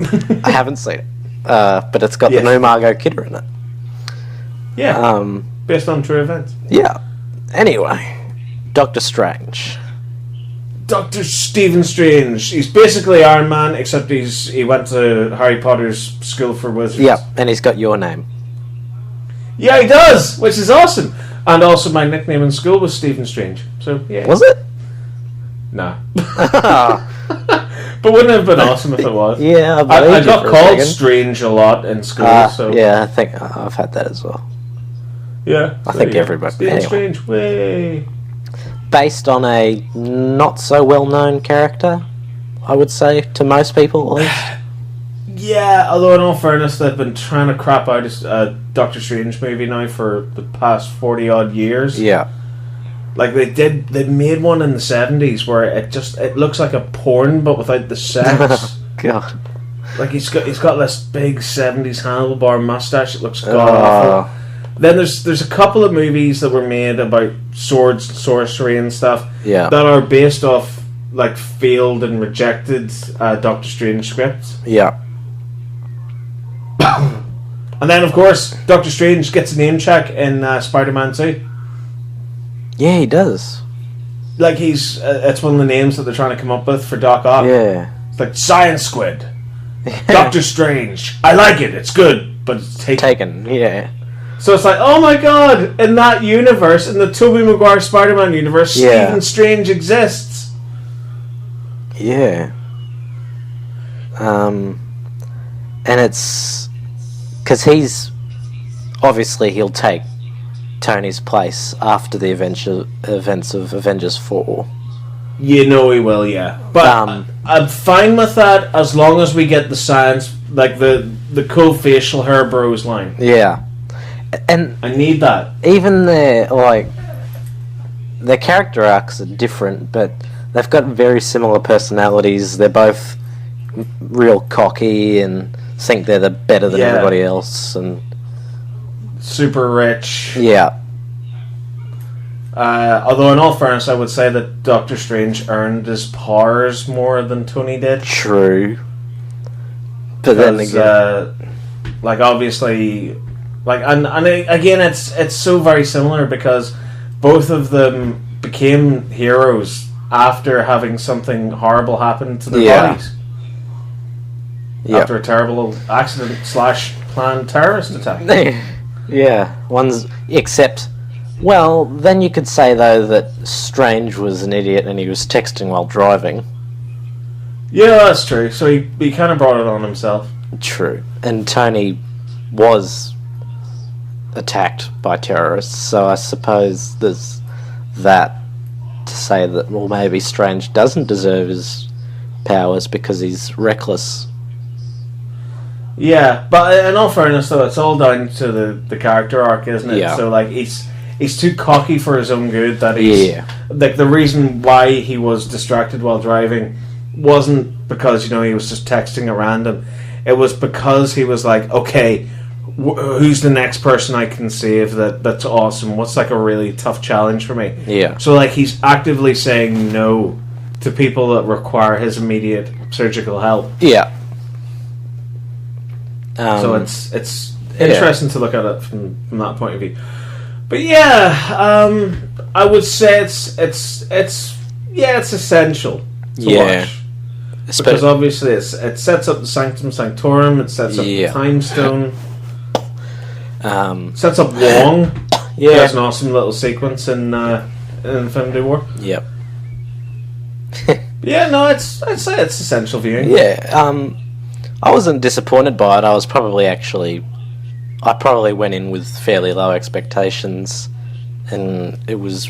I haven't seen it. But it's got the new Margot Kidder in it. Yeah. Based on true events. Yeah. Anyway, Doctor Strange. Dr. Stephen Strange. He's basically Iron Man, except he went to Harry Potter's school for wizards. Yeah, and he's got your name. Yeah, he does, which is awesome. And also my nickname in school was Stephen Strange. So, yeah. Was it? Nah. But wouldn't it have been awesome if it was? Yeah, I got called Strange a lot in school. So yeah, I think I've had that as well. Yeah. I think everybody. Stephen Anyway. Strange, way. Based on a not so well known character, I would say, to most people at least. Yeah, although in all fairness, they've been trying to crap out a Doctor Strange movie now for the past 40 odd years. Yeah. Like they made one in the 70s where it looks like a porn but without the sex. God. Like he's got this big 70s handlebar mustache. It looks god awful. Then there's a couple of movies that were made about swords, sorcery, and stuff. Yeah. That are based off like failed and rejected Doctor Strange scripts. Yeah. And then of course Doctor Strange gets a name check in Spider-Man 2. Yeah, he does. Like it's one of the names that they're trying to come up with for Doc Ock. Yeah. It's like Science Squid, Doctor Strange. I like it. It's good, but it's taken. Yeah. So it's like, oh my god, in that universe, in the Tobey Maguire Spider-Man universe, Stephen Strange exists. Yeah. And it's because he'll take Tony's place after the events of Avengers 4. You know he will, yeah. But I'm fine with that as long as we get the science, like the cool facial hair bros line. Yeah. And I need that. Even their character arcs are different, but they've got very similar personalities. They're both real cocky and think they're better than everybody else, and super rich. Yeah. Although, in all fairness, I would say that Doctor Strange earned his powers more than Tony did. True. But then again... obviously... and again, it's so very similar because both of them became heroes after having something horrible happen to their bodies. After a terrible accident / planned terrorist attack. Yeah, except... Well, then you could say, though, that Strange was an idiot and he was texting while driving. Yeah, that's true. So he kind of brought it on himself. True. And Tony was attacked by terrorists, so I suppose there's that to say that, well, maybe Strange doesn't deserve his powers because he's reckless. Yeah, but in all fairness, though, it's all down to the character arc, isn't it? Yeah. So, he's too cocky for his own good that he's... Yeah. The reason why he was distracted while driving wasn't because, he was just texting at random. It was because he was like, okay, who's the next person I can save that's awesome? What's, a really tough challenge for me? Yeah. So, he's actively saying no to people that require his immediate surgical help. Yeah. So it's interesting to look at it from that point of view. But yeah, I would say it's essential to watch. Because obviously it sets up the Sanctum Sanctorum, it sets up the Time Stone, sets up Wong. Yeah, there's an awesome little sequence in Infinity War. Yep. I'd say it's essential viewing. Yeah, I wasn't disappointed by it. I probably went in with fairly low expectations, and it was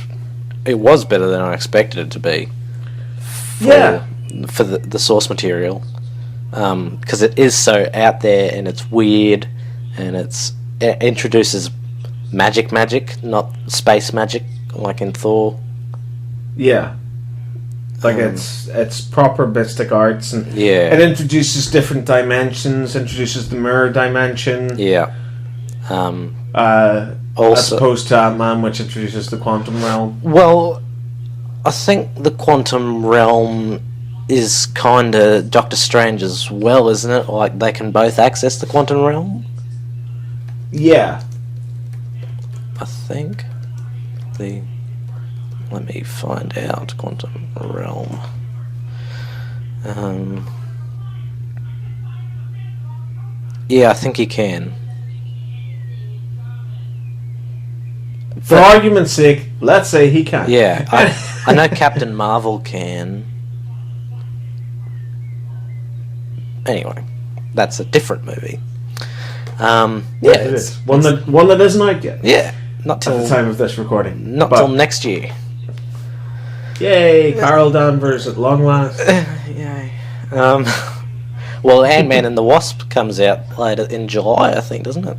better than I expected it to be. For the source material, because it is so out there and it's weird, and it introduces magic, not space magic like in Thor. Yeah. It's proper mystic arts, and it introduces different dimensions, introduces the mirror dimension. Yeah. Also, as opposed to Ant-Man, which introduces the quantum realm. Well, I think the quantum realm is kind of Doctor Strange as well, isn't it? Like, they can both access the quantum realm? Yeah. I think. Let me find out. Quantum realm. Yeah, I think he can. For argument's sake, let's say he can. Yeah, I know Captain Marvel can. Anyway, that's a different movie. It is. One that isn't out yet. Yeah, not till at the time of this recording. Not till next year. Yay, Carol Danvers at long last. Yay. Well, Ant-Man and the Wasp comes out later in July, I think, doesn't it?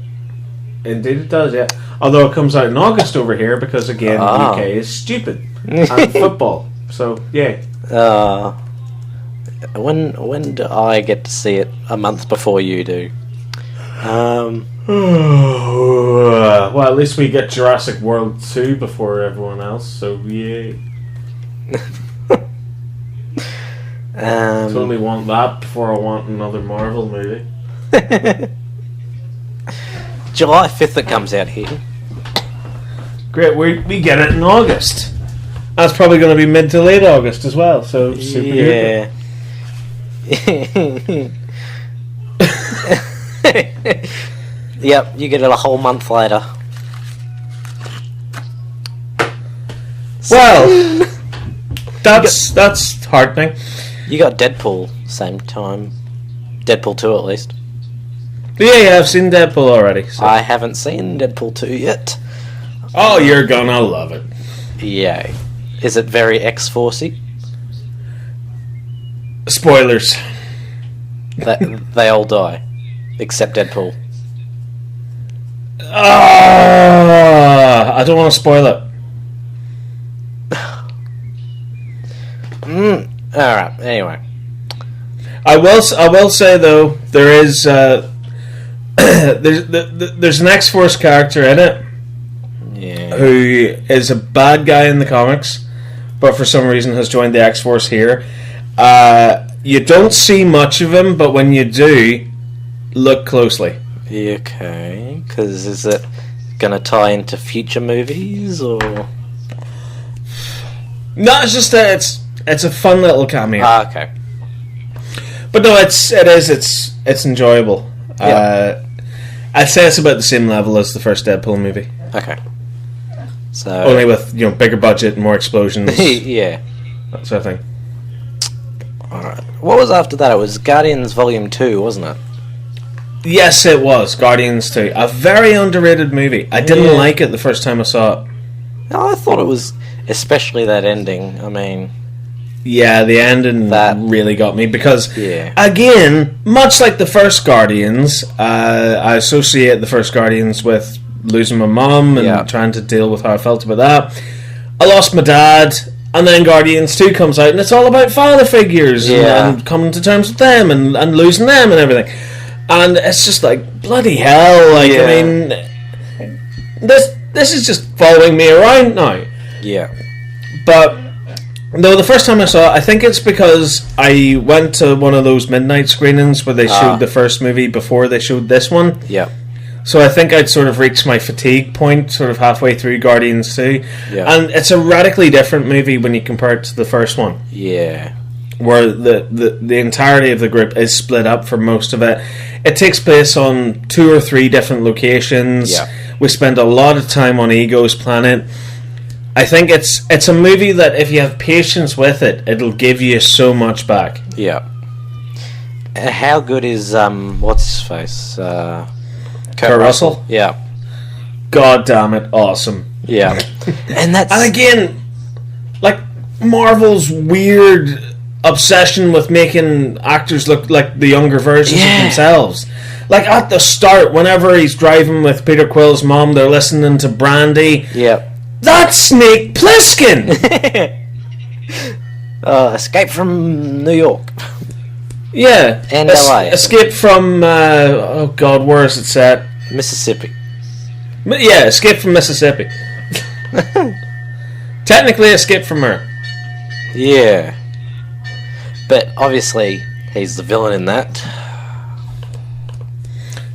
Indeed it does, yeah. Although it comes out in August over here because, again, the UK is stupid. And football. So, yay. When do I get to see it? A month before you do. Well, at least we get Jurassic World 2 before everyone else, so yay. I totally want that before I want another Marvel movie. July 5th it comes out here. Great, we get it in August. That's probably going to be mid to late August as well, so super yeah. Yep, you get it a whole month later. Well, that's heartening. You got Deadpool same time. Deadpool 2 at least. Yeah, I've seen Deadpool already. So. I haven't seen Deadpool 2 yet. Oh, you're gonna love it. Yay. Is it very X-Forcey? Spoilers. They all die. Except Deadpool. I don't want to spoil it. Alright, anyway. I will say, though, there is... there's an X-Force character in it. Yeah. who is a bad guy in the comics, but for some reason has joined the X-Force here. You don't see much of him, but when you do, look closely. Okay, because is it going to tie into future movies, or...? No, it's just that it's a fun little cameo. Okay. But no, it's enjoyable. Yeah. I'd say it's about the same level as the first Deadpool movie. Okay. So only with bigger budget and more explosions. Yeah. That sort of thing. Alright. What was after that? It was Guardians Volume 2, wasn't it? Yes, it was. Guardians 2. A very underrated movie. I didn't like it the first time I saw it. No, I thought it was, especially that ending. I mean... Yeah, the ending really got me because, again, much like the first Guardians, I associate the first Guardians with losing my mum and trying to deal with how I felt about that. I lost my dad, and then Guardians 2 comes out, and it's all about father figures and coming to terms with them and losing them and everything. And it's just like, bloody hell, like, I mean, this is just following me around now. Yeah. But... No, the first time I saw it, I think it's because I went to one of those midnight screenings where they showed the first movie before they showed this one. Yeah. So I think I'd sort of reached my fatigue point sort of halfway through Guardians 2. Yeah. And it's a radically different movie when you compare it to the first one. Yeah. Where the entirety of the group is split up for most of it. It takes place on 2 or 3 different locations. Yeah. We spend a lot of time on Ego's planet. I think it's a movie that if you have patience with it, it'll give you so much back. Yeah. How good is what's his face? Kurt Russell? Yeah. God damn it, awesome. Yeah. And again, like Marvel's weird obsession with making actors look like the younger versions of themselves. Like at the start, whenever he's driving with Peter Quill's mom, they're listening to Brandy. Yeah. That's Snake Plissken! Escape from New York. Yeah. And LA. Escape from, oh god, where is it set? Mississippi. Yeah, Escape from Mississippi. Technically Escape from her. Yeah. But obviously, he's the villain in that.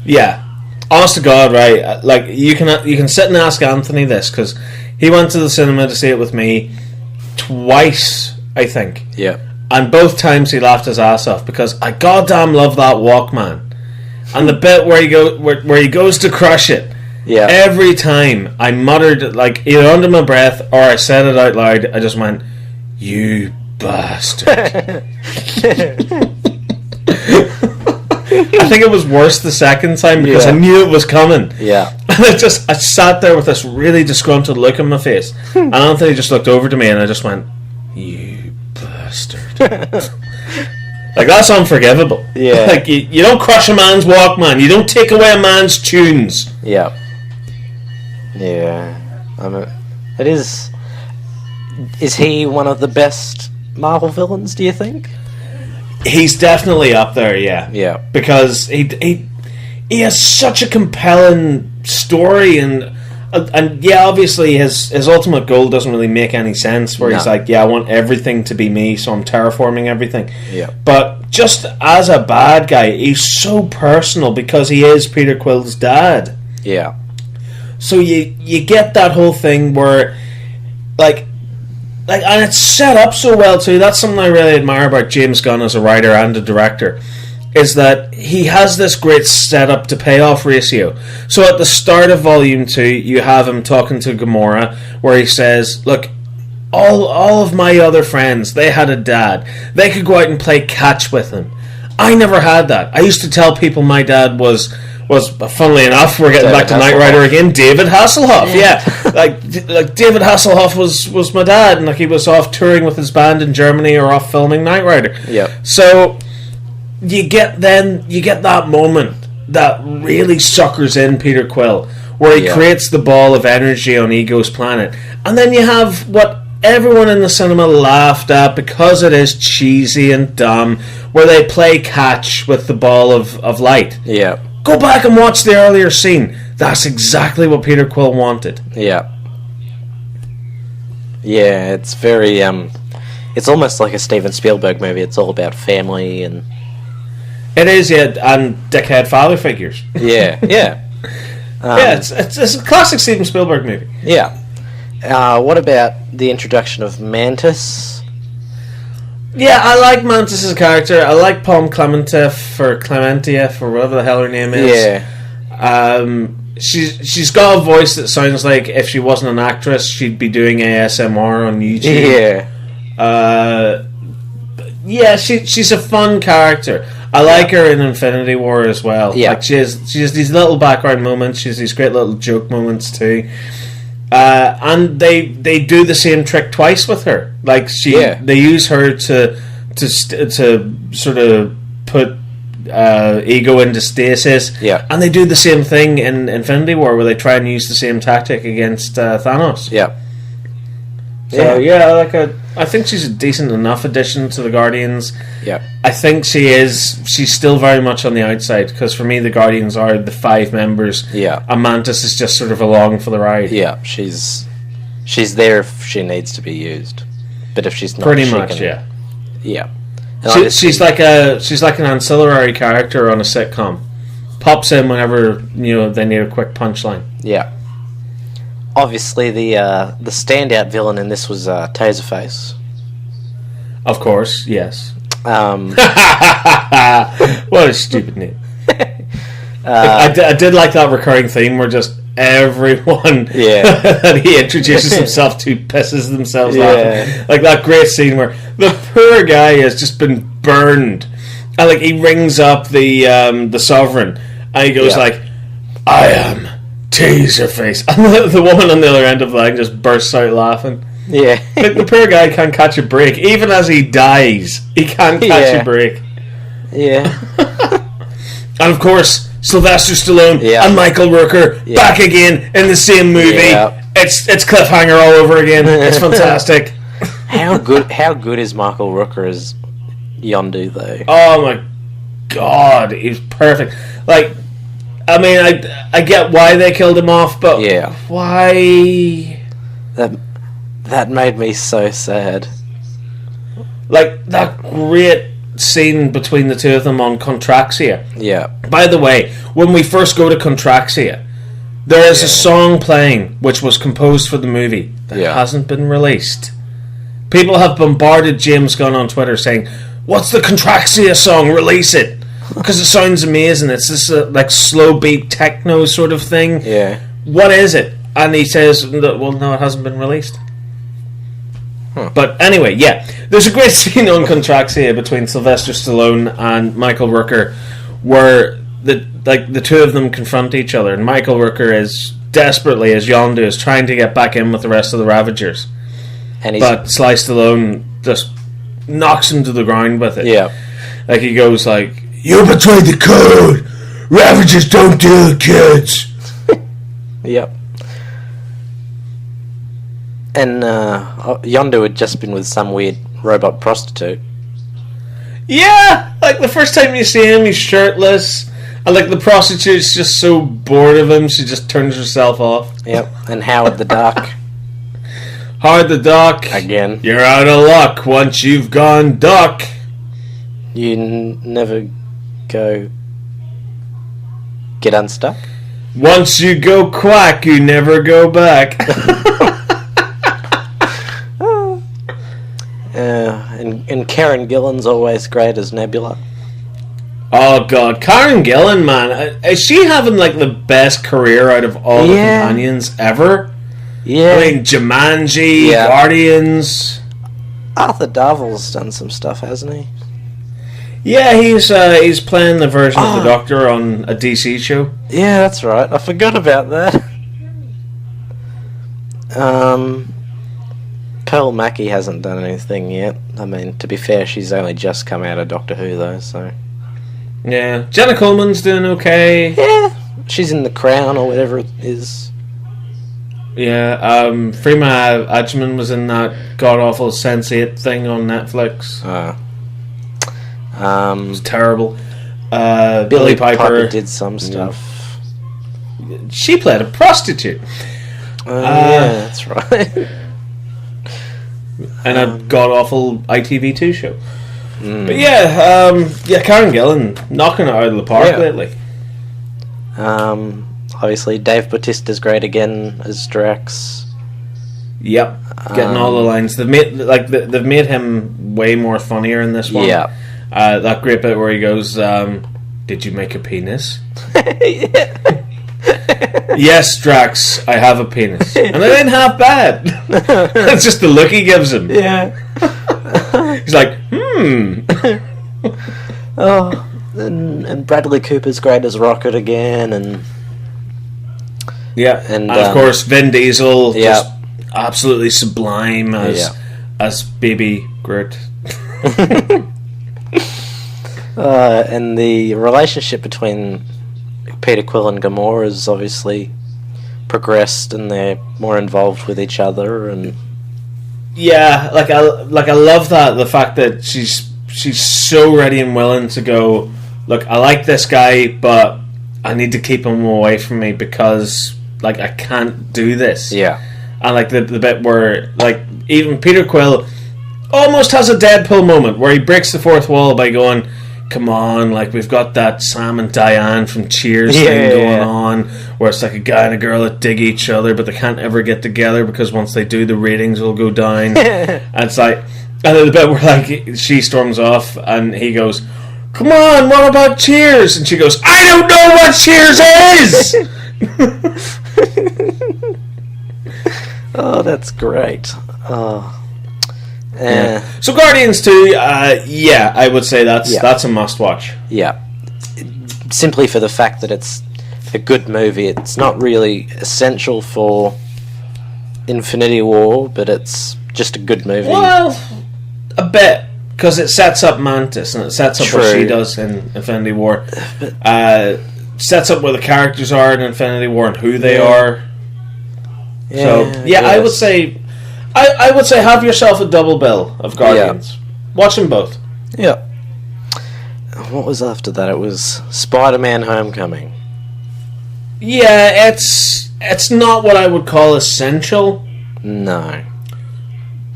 Yeah. Honest to God, right? Like, you can sit and ask Anthony this, because he went to the cinema to see it with me twice, I think. Yeah. And both times he laughed his ass off, because I goddamn love that Walkman. And the bit where he goes to crush it. Yeah. Every time I muttered, like, either under my breath or I said it out loud, I just went, "You bastard." I think it was worse the second time because I knew it was coming. Yeah. And I sat there with this really disgruntled look on my face. And Anthony just looked over to me and I just went, "You bastard." Like, that's unforgivable. Yeah. Like, you don't crush a man's Walkman. You don't take away a man's tunes. Yeah. Yeah. It is... Is he one of the best Marvel villains, do you think? He's definitely up there, yeah. Yeah. Because he has such a compelling story, and yeah, obviously his ultimate goal doesn't really make any sense, where he's like, yeah, I want everything to be me, so I'm terraforming everything. Yeah. But just as a bad guy, he's so personal because he is Peter Quill's dad. Yeah. So you get that whole thing where, like, and it's set up so well too. That's something I really admire about James Gunn as a writer and a director, is that he has this great setup to payoff ratio. So at the start of Volume 2, you have him talking to Gamora, where he says, "Look, all of my other friends, they had a dad. They could go out and play catch with him. I never had that. I used to tell people my dad was funnily enough, we're getting back to Knight Rider again, David Hasselhoff. Yeah. like David Hasselhoff was my dad, and like he was off touring with his band in Germany or off filming Knight Rider. Yeah. So you get that moment that really suckers in Peter Quill, where he creates the ball of energy on Ego's planet, and then you have what everyone in the cinema laughed at because it is cheesy and dumb, where they play catch with the ball of light. Yeah. Go back and watch the earlier scene. That's exactly what Peter Quill wanted. Yeah. Yeah, it's very it's almost like a Steven Spielberg movie. It's all about family and It is, yeah, and dickhead father figures. yeah. Yeah, it's a classic Steven Spielberg movie. Yeah. What about the introduction of Mantis? Yeah, I like Mantis as a character. I like Palm Clementieff or whatever the hell her name is. Yeah. She's got a voice that sounds like if she wasn't an actress, she'd be doing ASMR on YouTube. Yeah. Yeah, she's a fun character. I like her in Infinity War as well. Yeah. Like she has these little background moments. She has these great little joke moments too. And they do the same trick twice with her. Like they use her to sort of put ego into stasis. Yeah. And they do the same thing in Infinity War, where they try and use the same tactic against Thanos. Yeah. So I think she's a decent enough addition to the Guardians. Yeah. I think she's still very much on the outside, because for me the Guardians are the 5 members. Yeah. And Mantis is just sort of along for the ride. Yeah, she's there if she needs to be used, but if she's not, pretty much, yeah. Yeah. She's like an ancillary character on a sitcom. Pops in whenever they need a quick punchline. Yeah. Obviously, the standout villain in this was Taserface. Of course, yes. What a stupid name. I did like that recurring theme where just everyone that he introduces himself to pisses themselves laughing. Like that great scene where the poor guy has just been burned, and like he rings up the Sovereign, and he goes like, "I am Taserface," and the woman on the other end of the line just bursts out laughing. Yeah. Like the poor guy can't catch a break. Even as he dies, he can't catch a break. Yeah. And of course, Sylvester Stallone and Michael Rooker back again in the same movie. Yeah. It's cliffhanger all over again. It's fantastic. How good is Michael Rooker as Yondu though? Oh my god, he's perfect. Like, I mean, I get why they killed him off, but why? That made me so sad. Like that great scene between the two of them on Contraxia. Yeah. By the way, when we first go to Contraxia, there is a song playing which was composed for the movie that hasn't been released. People have bombarded James Gunn on Twitter saying, "What's the Contraxia song? Release it!" Because it sounds amazing. It's this like slow beat techno sort of thing. Yeah. What is it? And he says, "Well, no, it hasn't been released." But anyway, there's a great scene on Contraxia between Sylvester Stallone and Michael Rooker, where the two of them confront each other, and Michael Rooker is desperately, as Yondu is, trying to get back in with the rest of the Ravagers, but Sly Stallone just knocks him to the ground with it. Yeah, like he goes like, "You betrayed the code. Ravagers don't deal with kids." Yep. And Yondu had just been with some weird robot prostitute. Yeah, like the first time you see him, he's shirtless, and like the prostitute's just so bored of him, she just turns herself off. Yep, and Howard the Duck. Howard the Duck. Again. You're out of luck once you've gone duck. You never go... get unstuck? Once you go quack, you never go back. And Karen Gillan's always great as Nebula. Oh god, Karen Gillan, man, is she having like the best career out of all the companions ever? Yeah, I mean, Jumanji, Guardians. Arthur Darvill's done some stuff, hasn't he? Yeah, he's playing the version of the Doctor on a DC show. Yeah, that's right. I forgot about that. Pearl Mackie hasn't done anything yet. I mean, to be fair, she's only just come out of Doctor Who, though, so... Yeah. Jenna Coleman's doing okay. Yeah. She's in The Crown, or whatever it is. Yeah, Freema Agyeman was in that god-awful Sense8 thing on Netflix. It was terrible. Billie Piper did some stuff. She played a prostitute. Yeah, that's right. in a god-awful ITV2 show. But Karen Gillan knocking it out of the park lately. Obviously, Dave Bautista's great again as Drax. Yep, getting all the lines. They've made him way more funnier in this one. Yeah, that great bit where he goes, "Did you make a penis?" Yes, Drax, I have a penis, and it ain't half bad. That's just the look he gives him. Yeah, he's like, Oh, and Bradley Cooper's great as Rocket again, and and of course Vin Diesel, just absolutely sublime as Baby Groot. And the relationship between Peter Quill and Gamora has obviously progressed, and they're more involved with each other. And I love that, the fact that she's so ready and willing to go, look, I like this guy, but I need to keep him away from me because I can't do this. Yeah. And the bit where even Peter Quill almost has a Deadpool moment where he breaks the fourth wall by going, come on, we've got that Sam and Diane from Cheers thing going on, where it's a guy and a girl that dig each other, but they can't ever get together because once they do, the ratings will go down. And it's and then the bit where she storms off and he goes, come on, what about Cheers? And she goes, I don't know what Cheers is! Oh, that's great. So Guardians 2, I would say that's a must-watch. Yeah. Simply for the fact that it's a good movie. It's not really essential for Infinity War, but it's just a good movie. Well, a bit, because it sets up Mantis, and it sets up what she does in Infinity War. Sets up where the characters are in Infinity War and who they are. So, I would say... I would say have yourself a double bill of Guardians. Yeah. Watch them both. Yeah. What was after that? It was Spider-Man Homecoming. Yeah, it's not what I would call essential. No.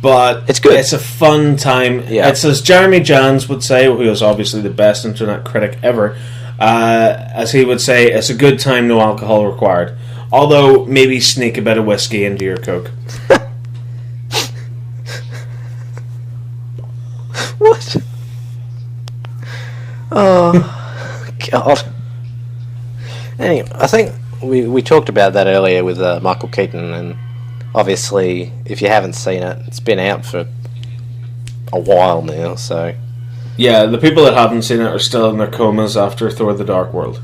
But it's good. It's a fun time. Yeah. It's as Jeremy Jahns would say, who is obviously the best internet critic ever, as he would say, it's a good time, no alcohol required. Although, maybe sneak a bit of whiskey into your Coke. What? Oh, God. Anyway, I think we talked about that earlier with Michael Keaton, and obviously, if you haven't seen it, it's been out for a while now, so... Yeah, the people that haven't seen it are still in their comas after Thor: The Dark World.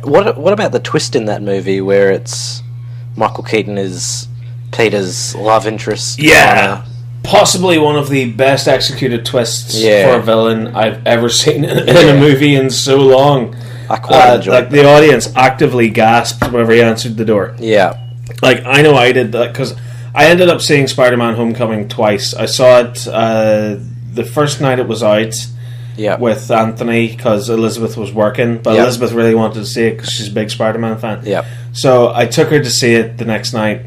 What about the twist in that movie where it's Michael Keaton is Peter's love interest? Yeah, possibly one of the best executed twists for a villain I've ever seen in a movie in so long. I quite enjoyed the audience actively gasped whenever he answered the door. Yeah. I know I did that because I ended up seeing Spider-Man Homecoming twice. I saw it the first night it was out with Anthony because Elizabeth was working, but Elizabeth really wanted to see it because she's a big Spider-Man fan. Yeah. So I took her to see it the next night,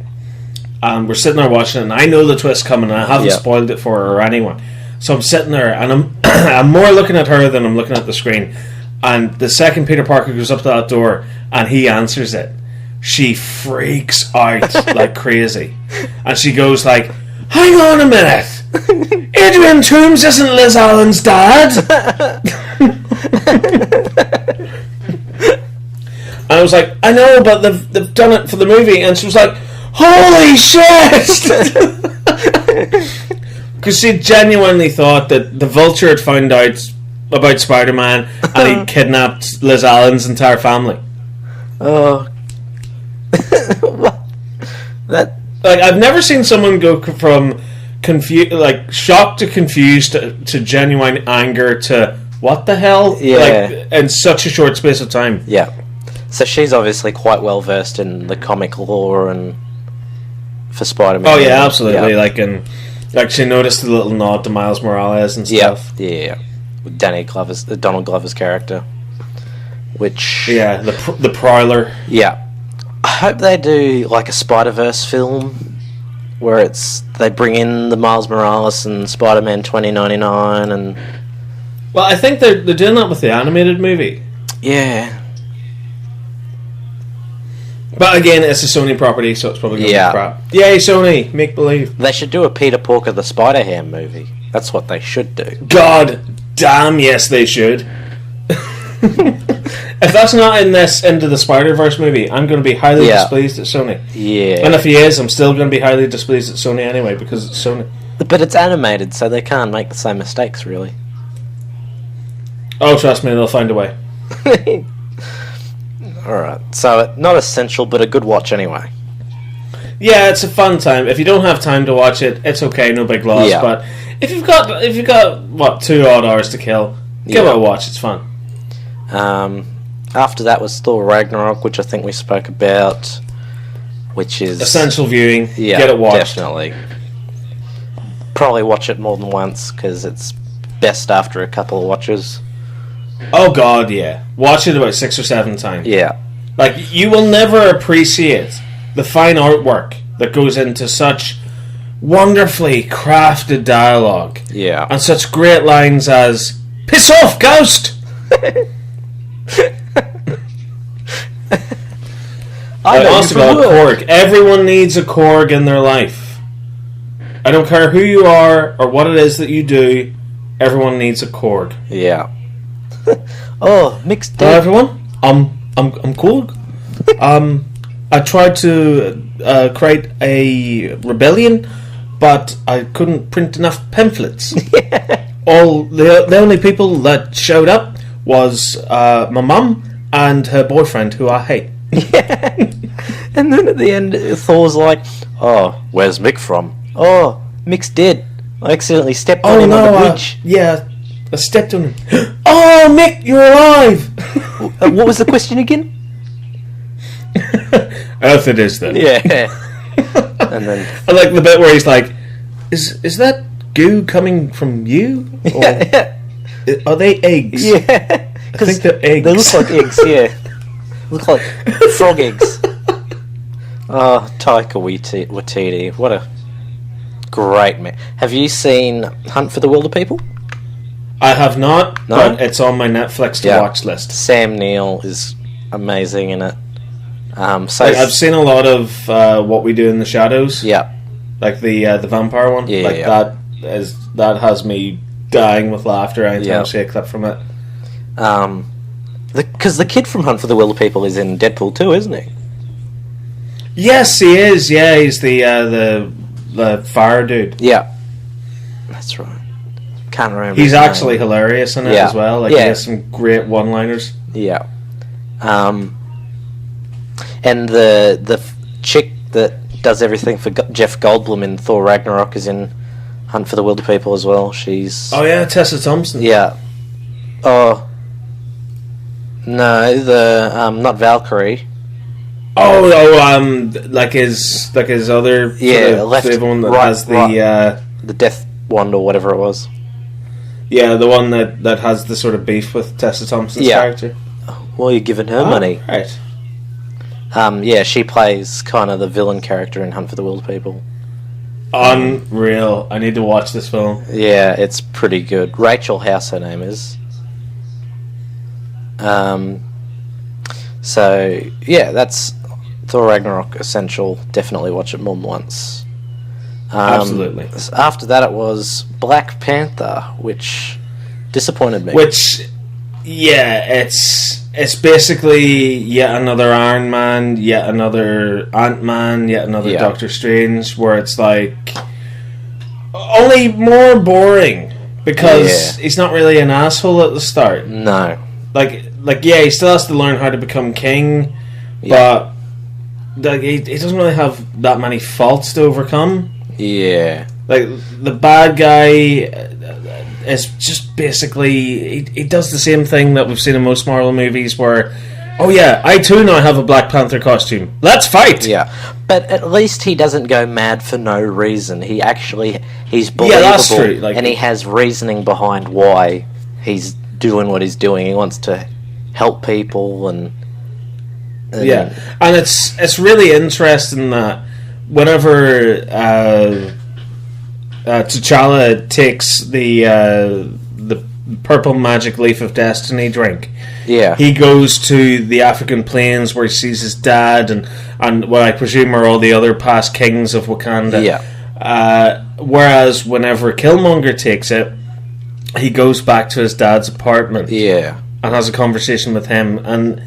and we're sitting there watching it, and I know the twist coming, and I haven't spoiled it for her or anyone. So I'm sitting there, and I'm more looking at her than I'm looking at the screen. And the second Peter Parker goes up to that door, and he answers it, she freaks out like crazy. And she goes like, hang on a minute! Adrian Toomes isn't Liz Allen's dad! And I was like, I know, but they've done it for the movie. And she was like, holy shit! Because she genuinely thought that the Vulture had found out about Spider-Man and he'd kidnapped Liz Allen's entire family. Oh. What? That... I've never seen someone go from shocked to confused to genuine anger to what the hell? Yeah. In such a short space of time. Yeah. So she's obviously quite well versed in the comic lore and for Spider-Man. Oh yeah, absolutely. Yeah. She noticed the little nod to Miles Morales and stuff. Yeah. With Donald Glover's character. which the Prowler. Yeah, I hope they do like a Spider-Verse film where they bring in the Miles Morales and Spider-Man 2099 and. Well, I think they're doing that with the animated movie. Yeah. But again, it's a Sony property, so it's probably going to be crap. Yay, Sony! Make believe. They should do a Peter Porker the Spider-Ham movie. That's what they should do. God damn, yes, they should. If that's not into the Spider-Verse movie, I'm going to be highly displeased at Sony. Yeah. And if he is, I'm still going to be highly displeased at Sony anyway, because it's Sony. But it's animated, so they can't make the same mistakes, really. Oh, trust me, they'll find a way. Alright, so not essential, but a good watch anyway. Yeah, it's a fun time. If you don't have time to watch it, it's okay, no big loss. Yeah. But if you've got what 2 odd hours to kill, give it a watch. It's fun. After that was Thor Ragnarok, which I think we spoke about, which is essential viewing. Yeah, get it watched. Definitely. Probably watch it more than once because it's best after a couple of watches. Oh God, yeah. Watch it about 6 or 7 times. Yeah. Like, you will never appreciate the fine artwork that goes into such wonderfully crafted dialogue. Yeah. And such great lines as, "Piss off, ghost!" Honest to God, Korg. Everyone needs a Korg in their life. I don't care who you are or what it is that you do, everyone needs a Korg. Yeah. Oh, mixed Hello everyone, I'm Korg. I tried to create a rebellion, but I couldn't print enough pamphlets. The only people that showed up was my mum and her boyfriend, who I hate. Yeah. And then at the end, Thor's like, "Oh, where's Mick from? Oh, Mick's dead. I accidentally stepped on him on the bridge." I stepped on him. Oh, Mick, you're alive! What was the question again? Earth it is then. Yeah. And then I like the bit where he's like, "Is that goo coming from you? Or are they eggs?" Yeah. I think they're eggs. They look like eggs, yeah. Look like frog eggs. Oh, Taika Waititi. What a great man. Have you seen Hunt for the Wilder People? I have not, No? but it's on my Netflix to watch list. Sam Neill is amazing in it. I've seen a lot of What We Do in the Shadows. Yeah. Like the vampire one. Yeah, that has me dying with laughter anytime I see a clip from it. Because the kid from Hunt for the Wilder People is in Deadpool 2, isn't he? Yes, he is. Yeah, he's the fire dude. Yeah. That's right. Can't remember. He's actually hilarious in it as well. Like, he has some great one-liners. Yeah. And the chick that does everything for Jeff Goldblum in Thor Ragnarok is in Hunt for the Wilder People as well. She's... Oh yeah, Tessa Thompson. Yeah. Oh. No, the not Valkyrie. Like his other left, the one that right, has the death wand or whatever it was. Yeah, the one that has the sort of beef with Tessa Thompson's character. Well, you're giving her money, right? She plays kind of the villain character in Hunt for the Wilder People. Unreal! I need to watch this film. Yeah, it's pretty good. Rachel House, her name is. So yeah, that's Thor Ragnarok essential. Definitely watch it more than once. Absolutely. After that, it was Black Panther, which disappointed me. It's basically yet another Iron Man, yet another Ant-Man, yet another Doctor Strange, where it's like only more boring because he's not really an asshole at the start. No. He still has to learn how to become king, but he doesn't really have that many faults to overcome. Yeah. Like, the bad guy is just basically... He does the same thing that we've seen in most Marvel movies where, oh yeah, I too now have a Black Panther costume. Let's fight! Yeah. But at least he doesn't go mad for no reason. He's believable. Yeah, that's true. And he has reasoning behind why he's doing what he's doing. He wants to help people and yeah, and it's really interesting that whenever T'Challa takes the purple magic leaf of destiny drink, he goes to the African plains where he sees his dad and what I presume are all the other past kings of Wakanda. Whereas whenever Killmonger takes it, he goes back to his dad's apartment. And has a conversation with him, and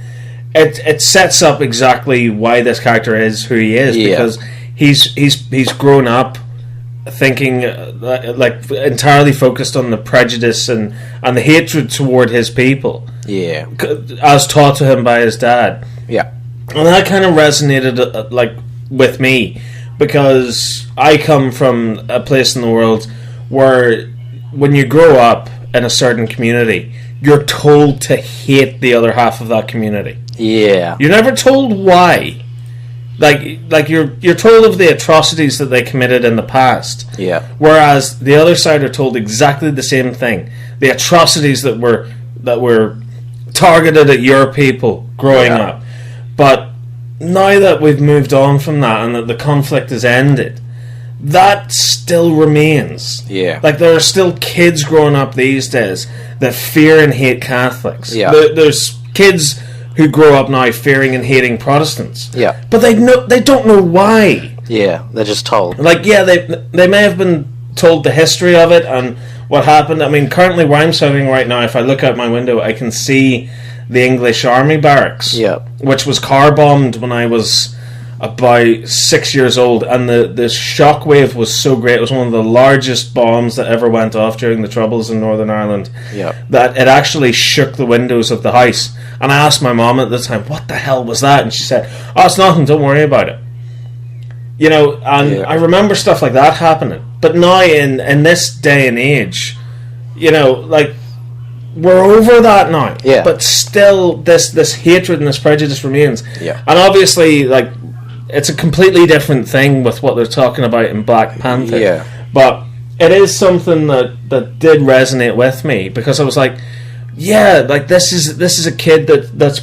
it sets up exactly why this character is who he is, because he's grown up thinking like entirely focused on the prejudice and the hatred toward his people, as taught to him by his dad. And that kind of resonated like with me, because I come from a place in the world where when you grow up in a certain community, you're told to hate the other half of that community. You're never told why. Like you're told of the atrocities that they committed in the past. Whereas the other side are told exactly the same thing. The atrocities that were targeted at your people growing up. But now that we've moved on from that and that the conflict has ended, that still remains. Like there are still kids growing up these days that fear and hate Catholics. There's kids who grow up now fearing and hating Protestants. But they don't know why. They're just told. Like, they may have been told the history of it and what happened. I mean, currently where I'm sitting right now, if I look out my window, I can see the English Army barracks, which was car bombed when I was about 6 years old, and the shockwave was so great. It was one of the largest bombs that ever went off during the Troubles in Northern Ireland, that it actually shook the windows of the house. And I asked my mom at the time, what the hell was that? And she said, oh, it's nothing, don't worry about it. You know, and I remember stuff like that happening. But now in this day and age, you know, like, we're over that now. But still this hatred and this prejudice remains. And obviously, like, it's a completely different thing with what they're talking about in Black Panther. But it is something that did resonate with me, because I was like, like this is a kid that's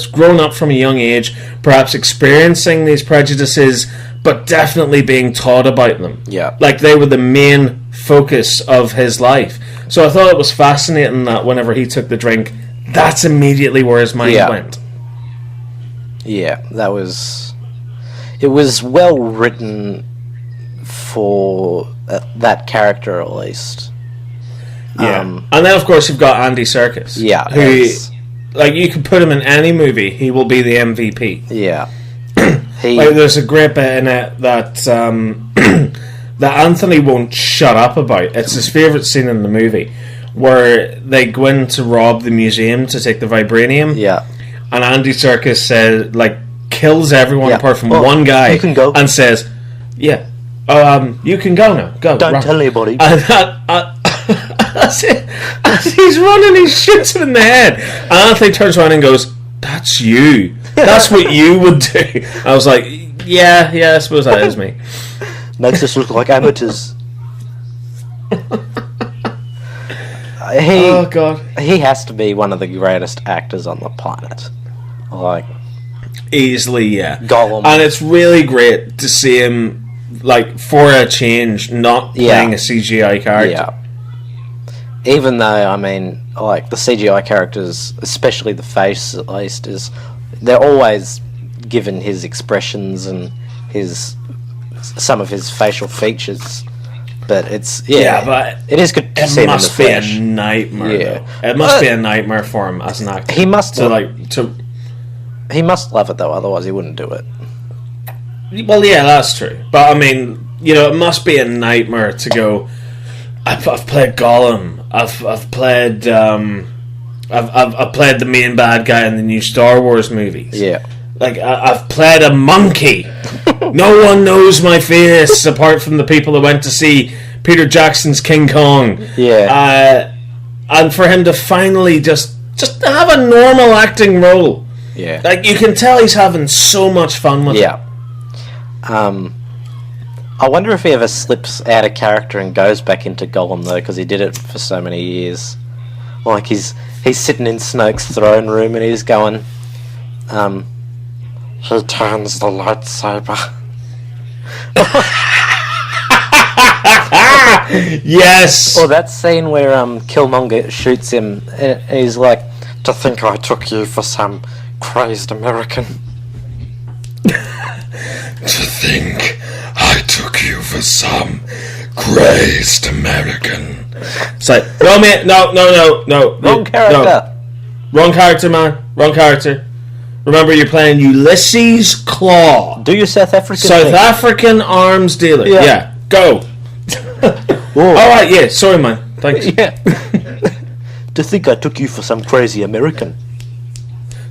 grown up from a young age, perhaps experiencing these prejudices, but definitely being taught about them. Like they were the main focus of his life. So I thought it was fascinating that whenever he took the drink, that's immediately where his mind went. It was well written for that character, at least. And then of course you've got Andy Serkis. Who, like, you can put him in any movie, he will be the MVP. Like, there's a great bit in it that that Anthony won't shut up about. It's his favourite scene in the movie, where they go in to rob the museum to take the vibranium. And Andy Serkis said, like, kills everyone apart from one guy. You can go. And says, you can go now. Go. Don't tell anybody. As he's running, he shoots him in the head. And Anthony turns around and goes, that's you. That's what you would do. I was like, yeah, I suppose that is me. Makes us look like amateurs. Oh, God. He has to be one of the greatest actors on the planet. Like, easily, Gollum. And it's really great to see him, like, for a change, not playing a CGI character. Even though, I mean, like, the CGI characters, especially the face, at least, they're always given his expressions and some of his facial features. But it's but it is good to see him in the flesh. It must be a nightmare. Though. It must be a nightmare for him as an actor. He must He must love it though, otherwise he wouldn't do it. Well, yeah, that's true. But I mean, you know, it must be a nightmare to go. I've played Gollum. I've played I've played the main bad guy in the new Star Wars movies. Like, I've played a monkey. No one knows my face apart from the people that went to see Peter Jackson's King Kong. And for him to finally just have a normal acting role. Like, you can tell he's having so much fun with it. I wonder if he ever slips out of character and goes back into Gollum, though, because he did it for so many years. Like he's sitting in Snoke's throne room and he's going, he turns the lightsaber. Yes! Or that scene where Killmonger shoots him and he's like, to think I took you for some crazed American. To think I took you for some crazed American. It's like, no, man, no. Wrong character. No. Wrong character, man. Wrong character. Remember, you're playing Ulysses Claw. Do your South African South thing. African arms dealer. Yeah, go. Alright, yeah, sorry, man. Thanks. Yeah. To think I took you for some crazy American.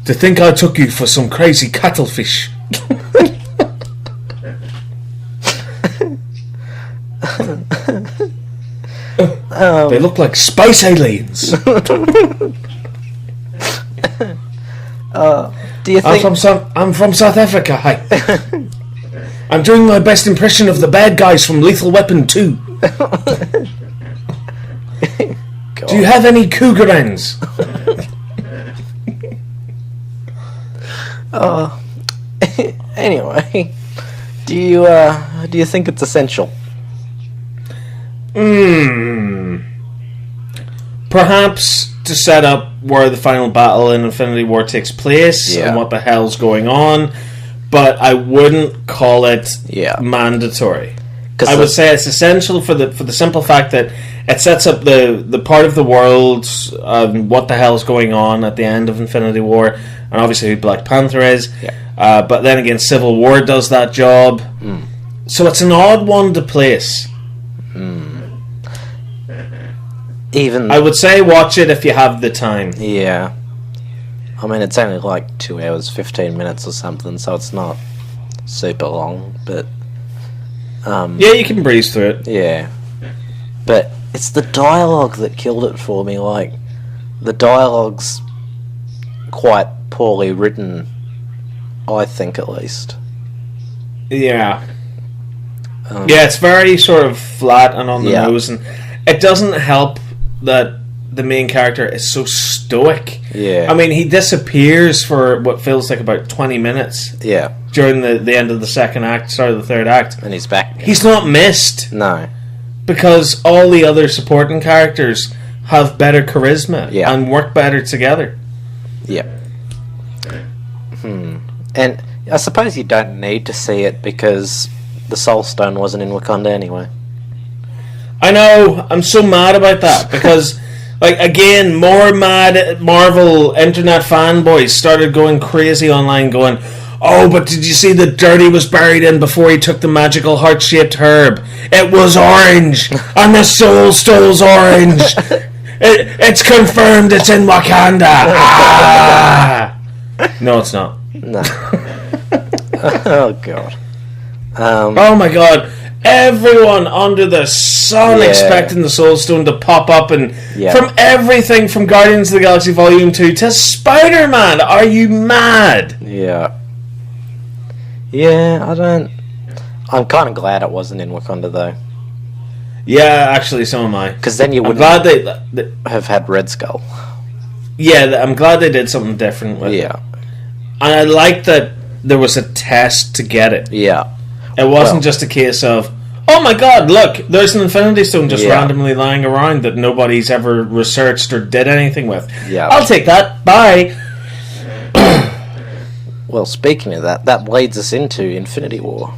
To think I took you for some crazy cuttlefish. They look like space aliens. Do you think... I'm from South Africa. Hi. I'm doing my best impression of the bad guys from Lethal Weapon 2. Do you have any cougarans? Anyway, do you think it's essential? Perhaps to set up where the final battle in Infinity War takes place and what the hell's going on, but I wouldn't call it mandatory. I would say it's essential for the simple fact that it sets up the part of the world, what the hell's going on at the end of Infinity War, and obviously who Black Panther is. But then again, Civil War does that job. So it's an odd one to place. Even I would say watch it if you have the time. Yeah. I mean, it's only like 2 hours, 15 minutes or something, so it's not super long, but... yeah, you can breeze through it. Yeah. But it's the dialogue that killed it for me. Like, the dialogue's quite poorly written, I think, at least. Yeah. Yeah, it's very sort of flat and on the nose, and it doesn't help that the main character is so stoic. Yeah. I mean, he disappears for what feels like about 20 minutes. Yeah. During the end of the second act, start of the third act. And he's back again. He's not missed. No. Because all the other supporting characters have better charisma and work better together. Yeah. And I suppose you don't need to see it because the Soul Stone wasn't in Wakanda anyway. I know, I'm so mad about that because, like, again, more mad Marvel internet fanboys started going crazy online going, oh, but did you see the dirt he was buried in before he took the magical heart-shaped herb? It was orange, and the Soul Stone's orange. It's confirmed it's in Wakanda. Ah! No, it's not. No. Oh, God. Oh, my God. Everyone under the sun expecting the Soul Stone to pop up, and from everything from Guardians of the Galaxy Volume 2 to Spider-Man. Are you mad? Yeah. Yeah, I'm kind of glad it wasn't in Wakanda, though. Yeah, actually, so am I. Because then you wouldn't have had Red Skull. Yeah, I'm glad they did something different with it. And I like that there was a test to get it. Yeah. It wasn't just a case of, oh my god, look, there's an Infinity Stone just randomly lying around that nobody's ever researched or did anything with. Yeah. I'll take that. Bye. Well, speaking of that leads us into Infinity War.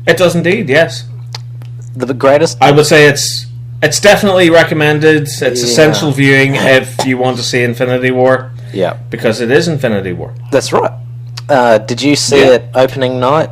It does indeed, yes. The greatest... I would say it's definitely recommended. It's essential viewing if you want to see Infinity War. Yeah. Because it is Infinity War. That's right. Did you see it opening night?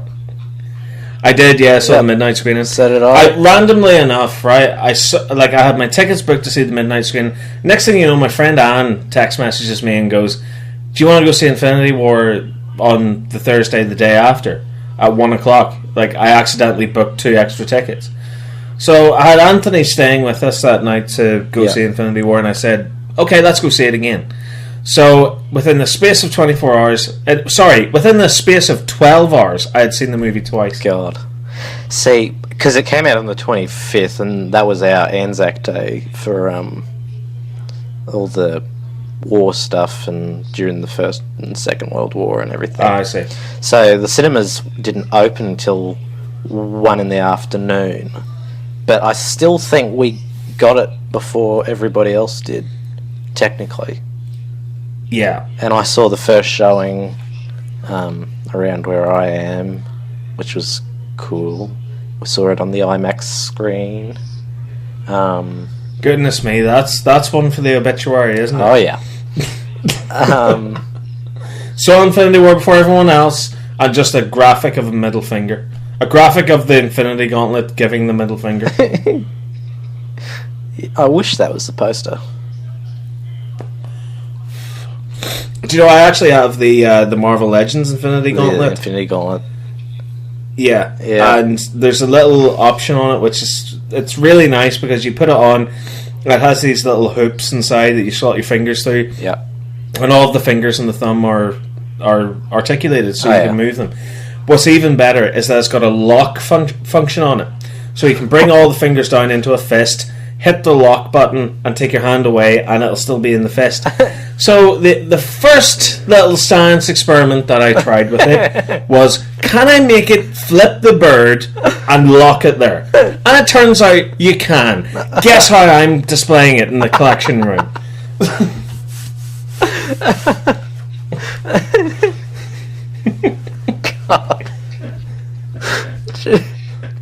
I did, yeah. I saw the midnight screening. So did I. Randomly enough, right? I had my tickets booked to see the midnight screening. Next thing you know, my friend Anne text messages me and goes, "Do you want to go see Infinity War on the Thursday, the day after, at 1 o'clock?" Like, I accidentally booked 2 extra tickets. So I had Anthony staying with us that night to go see Infinity War, and I said, "Okay, let's go see it again." So, within the space of 24 hours... within the space of 12 hours, I had seen the movie twice. God. See, because it came out on the 25th, and that was our Anzac Day for all the war stuff and during the First and Second World War and everything. I see. So the cinemas didn't open until 1 in the afternoon, but I still think we got it before everybody else did, technically. Yeah. And I saw the first showing around where I am, which was cool. We saw it on the IMAX screen. Goodness me, that's one for the obituary, isn't it? Oh yeah. Saw Infinity War before everyone else, and just a graphic of a middle finger. A graphic of the Infinity Gauntlet giving the middle finger. I wish that was the poster. Do you know, I actually have the Marvel Legends Infinity Gauntlet. The Infinity Gauntlet. Yeah. Yeah. And there's a little option on it, which is, it's really nice because you put it on, it has these little hoops inside that you slot your fingers through. Yeah. And all of the fingers and the thumb are articulated, so you can move them. What's even better is that it's got a lock function on it. So you can bring all the fingers down into a fist, hit the lock button, and take your hand away, and it'll still be in the fist. So the first little science experiment that I tried with it was, can I make it flip the bird and lock it there? And it turns out you can. Guess how I'm displaying it in the collection room.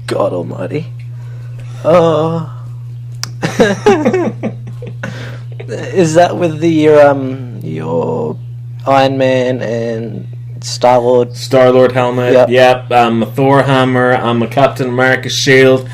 God almighty. Oh. Is that with your Iron Man and Star-Lord? Star-Lord helmet, yep. A Thor hammer, I'm a Captain America shield,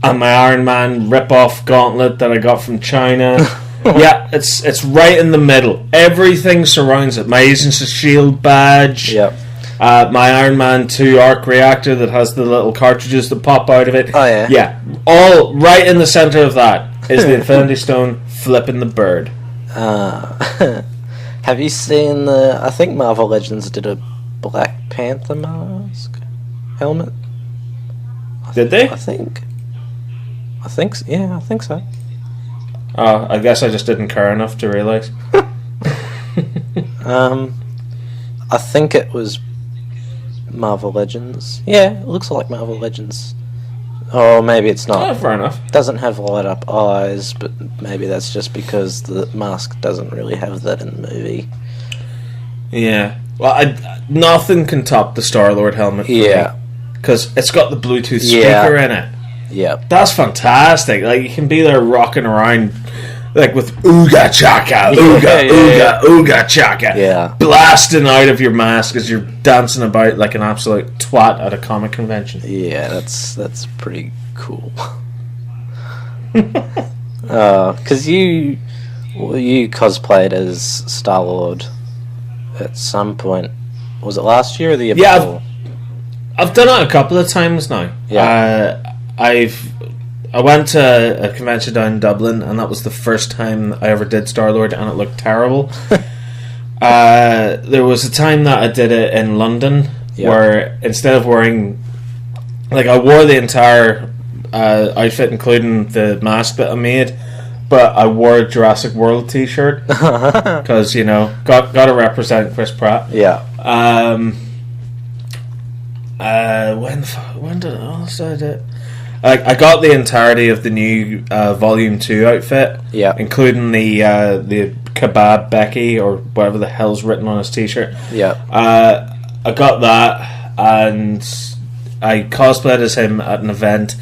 I'm my Iron Man rip-off gauntlet that I got from China. Yeah, it's right in the middle. Everything surrounds it. My Agents of S.H.I.E.L.D. badge. Yep. My Iron Man 2 arc reactor that has the little cartridges that pop out of it. Oh, yeah. Yeah, all right in the center of that is the Infinity Stone flipping the bird. Have you seen I think Marvel Legends did a Black Panther mask helmet? Did they? I think so. Yeah, I think so. Oh, I guess I just didn't care enough to realise. I think it was Marvel Legends. Yeah, it looks like Marvel Legends. Or maybe it's not. Oh, fair enough. It doesn't have light up eyes, but maybe that's just because the mask doesn't really have that in the movie. Yeah. Well, nothing can top the Star-Lord helmet for me. Because it's got the Bluetooth speaker in it. Yeah. That's fantastic. Like, you can be there rocking around, like, with ooga chaka, ooga chaka. Yeah. Blasting out of your mask as you're dancing about like an absolute twat at a comic convention. Yeah, that's pretty cool. Because you cosplayed as Star-Lord at some point. Was it last year or the year before? I've done it a couple of times now. Yeah. I went to a convention down in Dublin, and that was the first time I ever did Star-Lord, and it looked terrible. There was a time that I did it in London, where instead of wearing... Like, I wore the entire outfit, including the mask that I made, but I wore a Jurassic World t-shirt, because, you know, got to represent Chris Pratt. Yeah. When did I do it? I got the entirety of the new Volume 2 outfit, including the Kebab Becky, or whatever the hell's written on his t-shirt. Yeah. I got that, and I cosplayed as him at an event,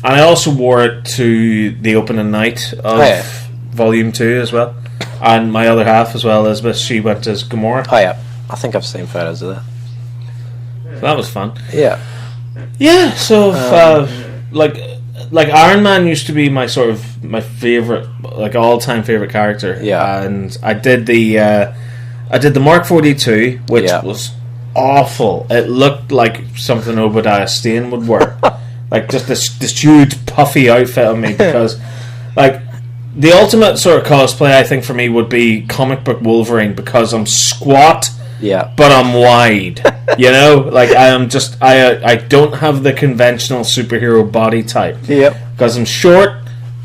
and I also wore it to the opening night of Volume 2 as well. And my other half as well, Elizabeth, she went as Gamora. Oh yeah, I think I've seen photos of that. So that was fun. Yeah. Yeah, so like Iron Man used to be my favorite, like all-time favorite character. Yeah. And I did the Mark 42, which was awful. It looked like something Obadiah Stane would wear. Like just this huge puffy outfit on me, because like the ultimate sort of cosplay I think for me would be comic book Wolverine, because I'm squat. Yeah. But I'm wide. You know? Like, I am just... I don't have the conventional superhero body type. Yep. Because I'm short,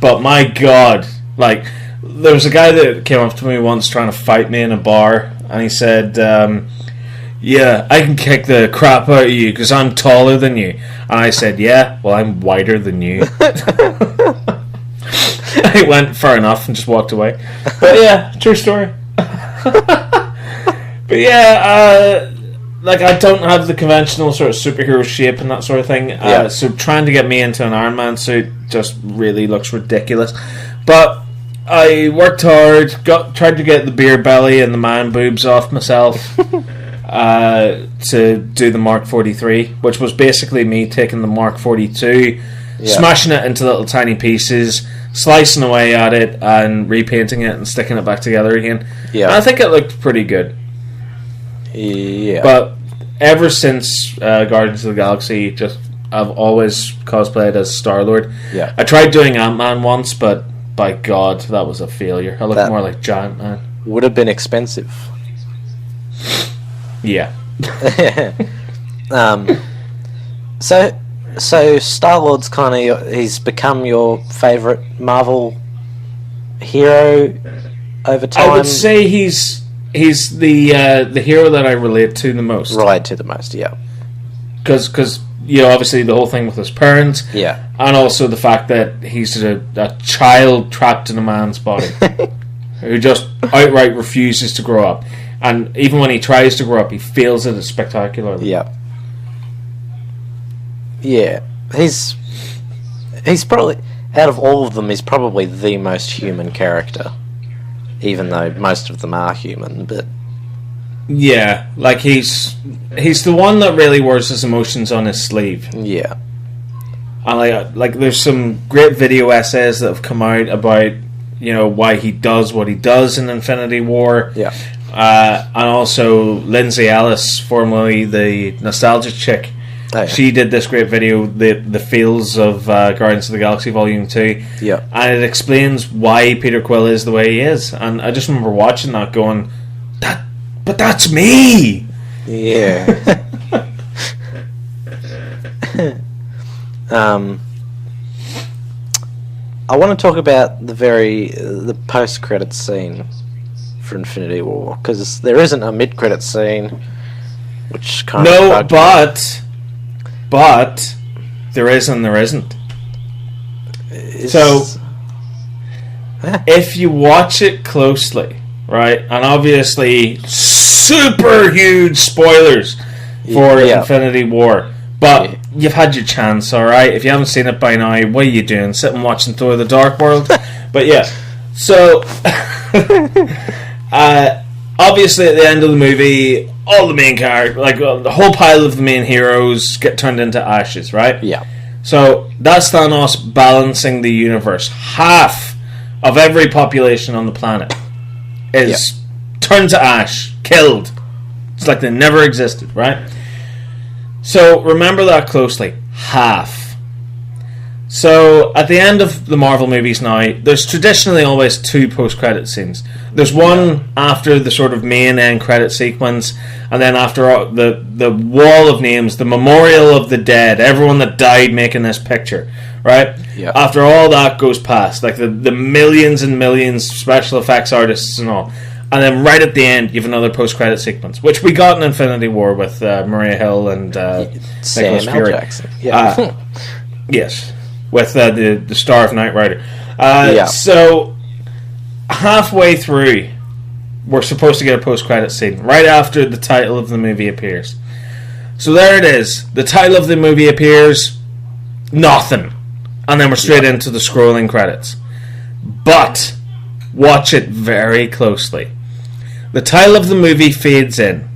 but my God. Like, there was a guy that came up to me once trying to fight me in a bar, and he said, yeah, I can kick the crap out of you because I'm taller than you. And I said, yeah, well, I'm wider than you. I went, fair enough, and just walked away. But yeah, true story. But yeah, like, I don't have the conventional sort of superhero shape and that sort of thing. So trying to get me into an Iron Man suit just really looks ridiculous. But I worked hard, tried to get the beer belly and the man boobs off myself to do the Mark 43, which was basically me taking the Mark 42, smashing it into little tiny pieces, slicing away at it, and repainting it and sticking it back together again. Yeah, and I think it looked pretty good. Yeah, but ever since Guardians of the Galaxy, I've always cosplayed as Star-Lord. Yeah, I tried doing Ant-Man once, but by God, that was a failure. I looked more like Giant Man. Would have been expensive. Yeah. So Star-Lord's kind of he's become your favourite Marvel hero over time. I would say he's the hero that I relate to the most. Relate to the most, yeah. Because obviously the whole thing with his parents, yeah, and also the fact that he's a child trapped in a man's body who just outright refuses to grow up, and even when he tries to grow up, he fails at it spectacularly. Yeah, yeah. He's probably, out of all of them, he's probably the most human character, even though most of them are human, but. Yeah, like he's the one that really wears his emotions on his sleeve. Yeah, and like there's some great video essays that have come out about why he does what he does in Infinity War. Yeah, and also Lindsay Ellis, formerly the Nostalgia Chick, she did this great video, the feels of Guardians of the Galaxy Volume 2. Yeah, and it explains why Peter Quill is the way he is, and I just remember watching that going, but that's me! Yeah. I want to talk about the post-credits scene for Infinity War, because there isn't a mid-credits scene, which kind of... No, but there is and there isn't. So, if you watch it closely... Right, and obviously super huge spoilers for Infinity War, but you've had your chance, alright? If you haven't seen it by now, what are you doing? Sitting watching Thor the Dark World? But yeah, so obviously at the end of the movie, all the main characters, like the whole pile of the main heroes get turned into ashes, right? Yeah. So that's Thanos balancing the universe. Half of every population on the planet is turned to ash, killed. It's like they never existed, right? So remember that closely. Half. So at the end of the Marvel movies now, there's traditionally always two post-credit scenes. There's one after the sort of main end credit sequence, and then after the wall of names, the memorial of the dead, everyone that died making this picture, right? Yeah. After all that goes past, like the millions and millions special effects artists and all, and then right at the end you have another post-credit sequence, which we got in Infinity War with Maria Hill and Sam Nicholas Fury. Jackson. Yeah. Yes, with the Star of Knight Rider. So halfway through, we're supposed to get a post-credit scene right after the title of the movie appears. So there it is. The title of the movie appears. Nothing. And then we're straight into the scrolling credits. But watch it very closely. The title of the movie fades in,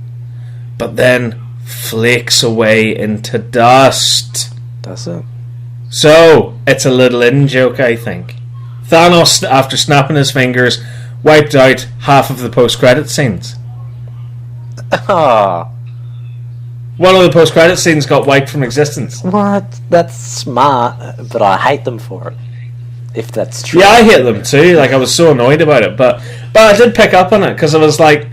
but then flakes away into dust. That's it. So, it's a little in-joke, I think. Thanos, after snapping his fingers, wiped out half of the post-credit scenes. Ah. One of the post-credit scenes got wiped from existence. What? That's smart, but I hate them for it. If that's true. Yeah, I hate them too. Like, I was so annoyed about it. But I did pick up on it, because I was like,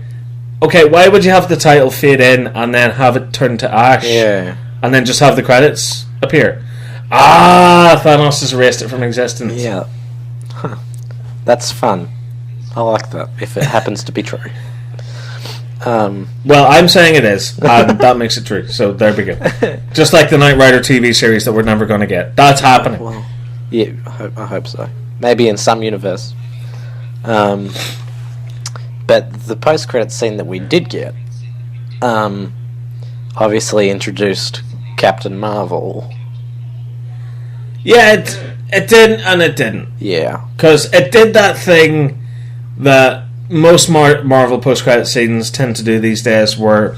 okay, why would you have the title fade in and then have it turn to ash? Yeah. And then just have the credits appear? Ah, Thanos has erased it from existence. Yeah. Huh. That's fun. I like that, if it happens to be true. Well, I'm saying it is, and that makes it true. So there we go. Just like the Knight Rider TV series that we're never going to get. That's happening. Well, yeah, I hope so. Maybe in some universe. But the post-credits scene that we did get, obviously introduced Captain Marvel. Yeah, it did and it didn't. Yeah. Because it did that thing that most Marvel post-credit scenes tend to do these days, where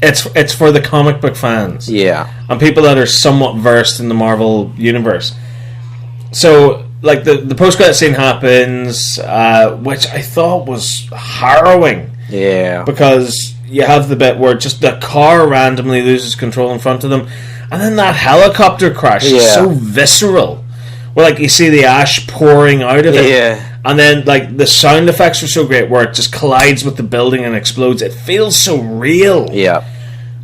it's for the comic book fans. Yeah. And people that are somewhat versed in the Marvel universe. So, like, the post-credit scene happens, which I thought was harrowing. Yeah. Because you have the bit where just the car randomly loses control in front of them, and then that helicopter crash is so visceral. Where, like, you see the ash pouring out of it. Yeah. And then, like, the sound effects are so great where it just collides with the building and explodes. It feels so real. Yeah.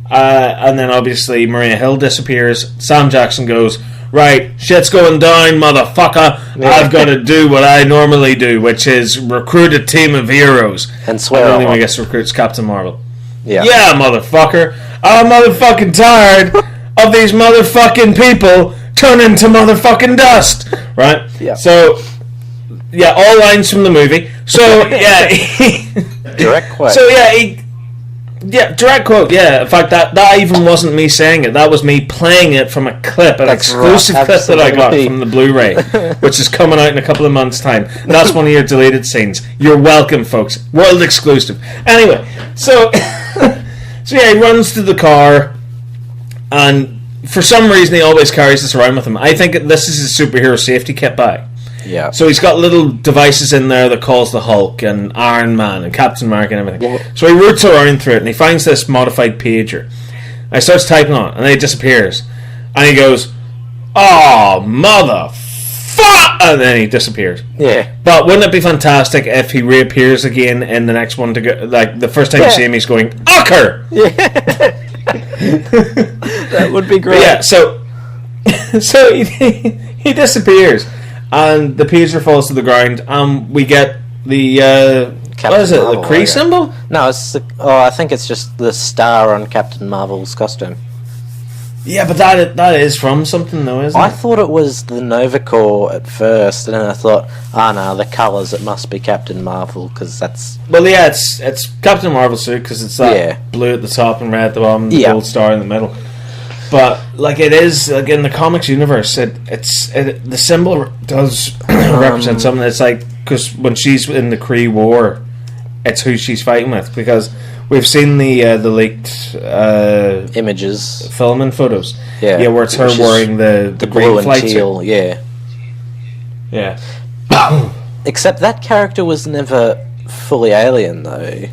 And then, obviously, Maria Hill disappears. Sam Jackson goes, right, shit's going down, motherfucker. Yeah. I've got to do what I normally do, which is recruit a team of heroes. And swear And on then I guess recruits Captain Marvel. Yeah. Yeah, motherfucker. I'm motherfucking tired of these motherfucking people turning to motherfucking dust. Right? Yeah. So... yeah, all lines from the movie. So yeah, Direct quote. So yeah, direct quote. Yeah, in fact, that even wasn't me saying it. That was me playing it from a clip, an exclusive clip that I got from the Blu-ray, which is coming out in a couple of months' time. That's one of your deleted scenes. You're welcome, folks. World exclusive. Anyway, so so yeah, he runs to the car, and for some reason he always carries this around with him. I think this is his superhero safety kit bag. Yeah. So he's got little devices in there that calls the Hulk and Iron Man and Captain America and everything. Yeah. So he roots around through it and he finds this modified pager. And he starts typing on it and then it disappears. And he goes, oh, motherfuck! And then he disappears. Yeah. But wouldn't it be fantastic if he reappears again in the next one to go, like the first time you see him he's going, Ucker! Yeah. That would be great. But yeah, so he disappears. And the pager falls to the ground, and we get the what is it? Marvel, the Kree symbol? No, it's I think it's just the star on Captain Marvel's costume. Yeah, but that is from something, though, isn't I it? thought it was the Nova Corps at first, and then I thought, no, the colours, it must be Captain Marvel, because that's... Well, yeah, it's Captain Marvel's suit, because it's that blue at the top and red at the bottom, the gold star in the middle. But like it is, like in the comics universe, the symbol does represent something. It's like because when she's in the Kree War, it's who she's fighting with. Because we've seen the leaked images, film and photos. Yeah, where it's her wearing the blue and flight teal. suit. Yeah. Except that character was never fully alien, though.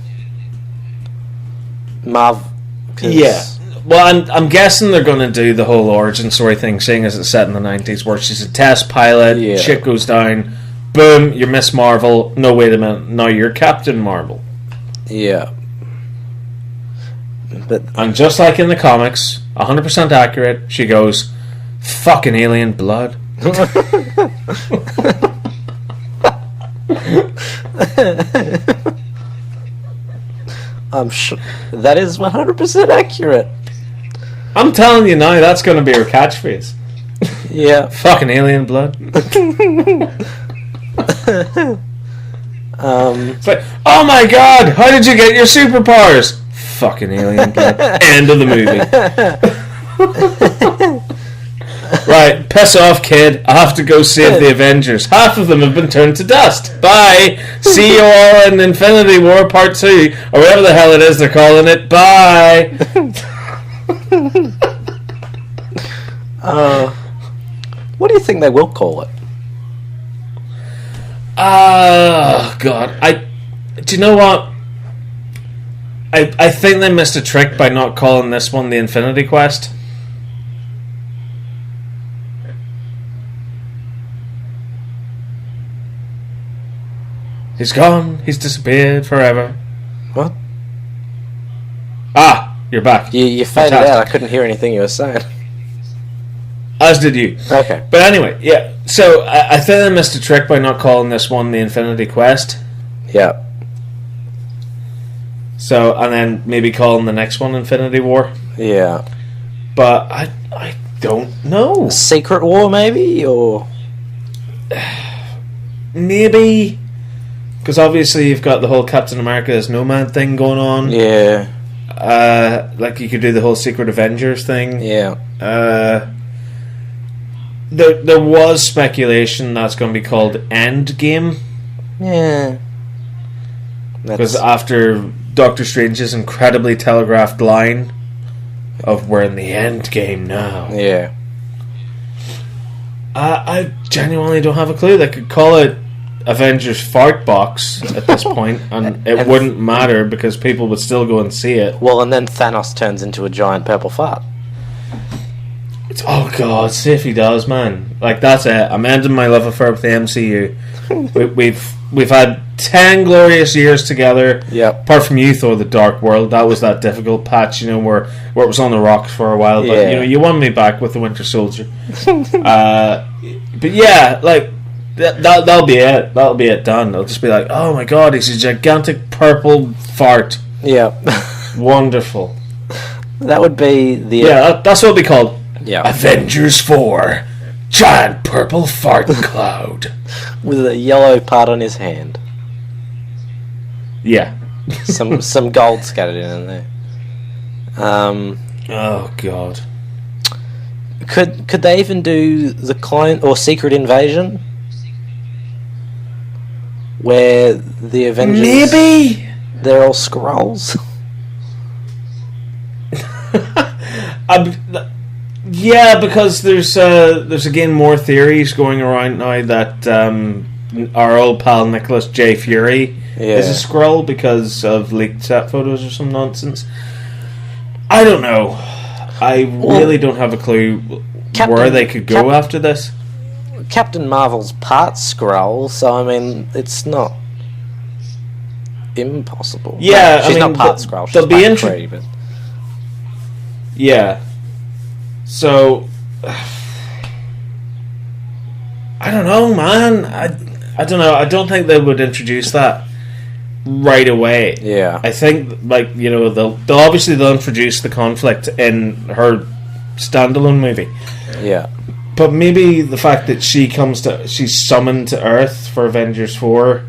Yeah. Well, I'm guessing they're going to do the whole origin story thing, seeing as it's set in the 90s, where she's a test pilot, shit goes down, boom, you're Miss Marvel, no, wait a minute, now you're Captain Marvel. Yeah. And just like in the comics, 100% accurate, she goes, fucking alien blood. I'm sure that is 100% accurate. I'm telling you now, that's going to be her catchphrase. Yeah. Fucking alien blood. It's like, oh my god, how did you get your superpowers? Fucking alien blood. End of the movie. Right, piss off, kid. I have to go save the Avengers. Half of them have been turned to dust. Bye. See you all in Infinity War Part 2, or whatever the hell it is they're calling it. Bye. What do you think they will call it? Oh god, do you know what? I think they missed a trick by not calling this one the Infinity Quest. He's gone. He's disappeared forever. What? Ah, you're back. You faded out. I couldn't hear anything you were saying. as did you. Okay. But anyway, yeah. So I think I missed a trick by not calling this one the Infinity Quest. Yeah. So, and then maybe calling the next one Infinity War. Yeah. But I don't know. Secret War, maybe? Or... Maybe. Because obviously you've got the whole Captain America as Nomad thing going on. Yeah. Like you could do the whole Secret Avengers thing. Yeah. There was speculation that's going to be called Endgame. Yeah. Because after Doctor Strange's incredibly telegraphed line of "we're in the end game now," Yeah. I genuinely don't have a clue. They could call it Avengers Fart Box at this point, and it wouldn't matter because people would still go and see it. Well, and then Thanos turns into a giant purple fart. Oh god, see if he does, man. Like, that's it. I'm ending my love affair with the MCU. We've had 10 glorious years together. Yep. Apart from you, Thor: The Dark World. That was that difficult patch, where it was on the rocks for a while. But Yeah. you won me back with the Winter Soldier. But yeah, like that'll be it. That'll be it done. It'll just be like, oh my god, he's a gigantic purple fart. Yeah. Wonderful. That would be the... Yeah, that's what it'll be called. Yeah. Avengers 4. Giant purple fart cloud. With a yellow part on his hand. Yeah. Some gold scattered in there. Oh god. Could they even do the clone or Secret Invasion? Where the Avengers... Maybe. They're all Skrulls? Yeah, because there's again more theories going around now that our old pal Nicholas J. Fury is a Skrull because of leaked set photos or some nonsense. I don't know. I really don't have a clue where they could go after this. Captain Marvel's part Skrull, so I mean, it's not impossible. Yeah, no, she's not part Skrull. She's they'll be part but... Yeah. So I don't know, man. I don't know. I don't think they would introduce that right away. Yeah. I think they'll introduce the conflict in her standalone movie. Yeah. But maybe the fact that she's summoned to Earth for Avengers 4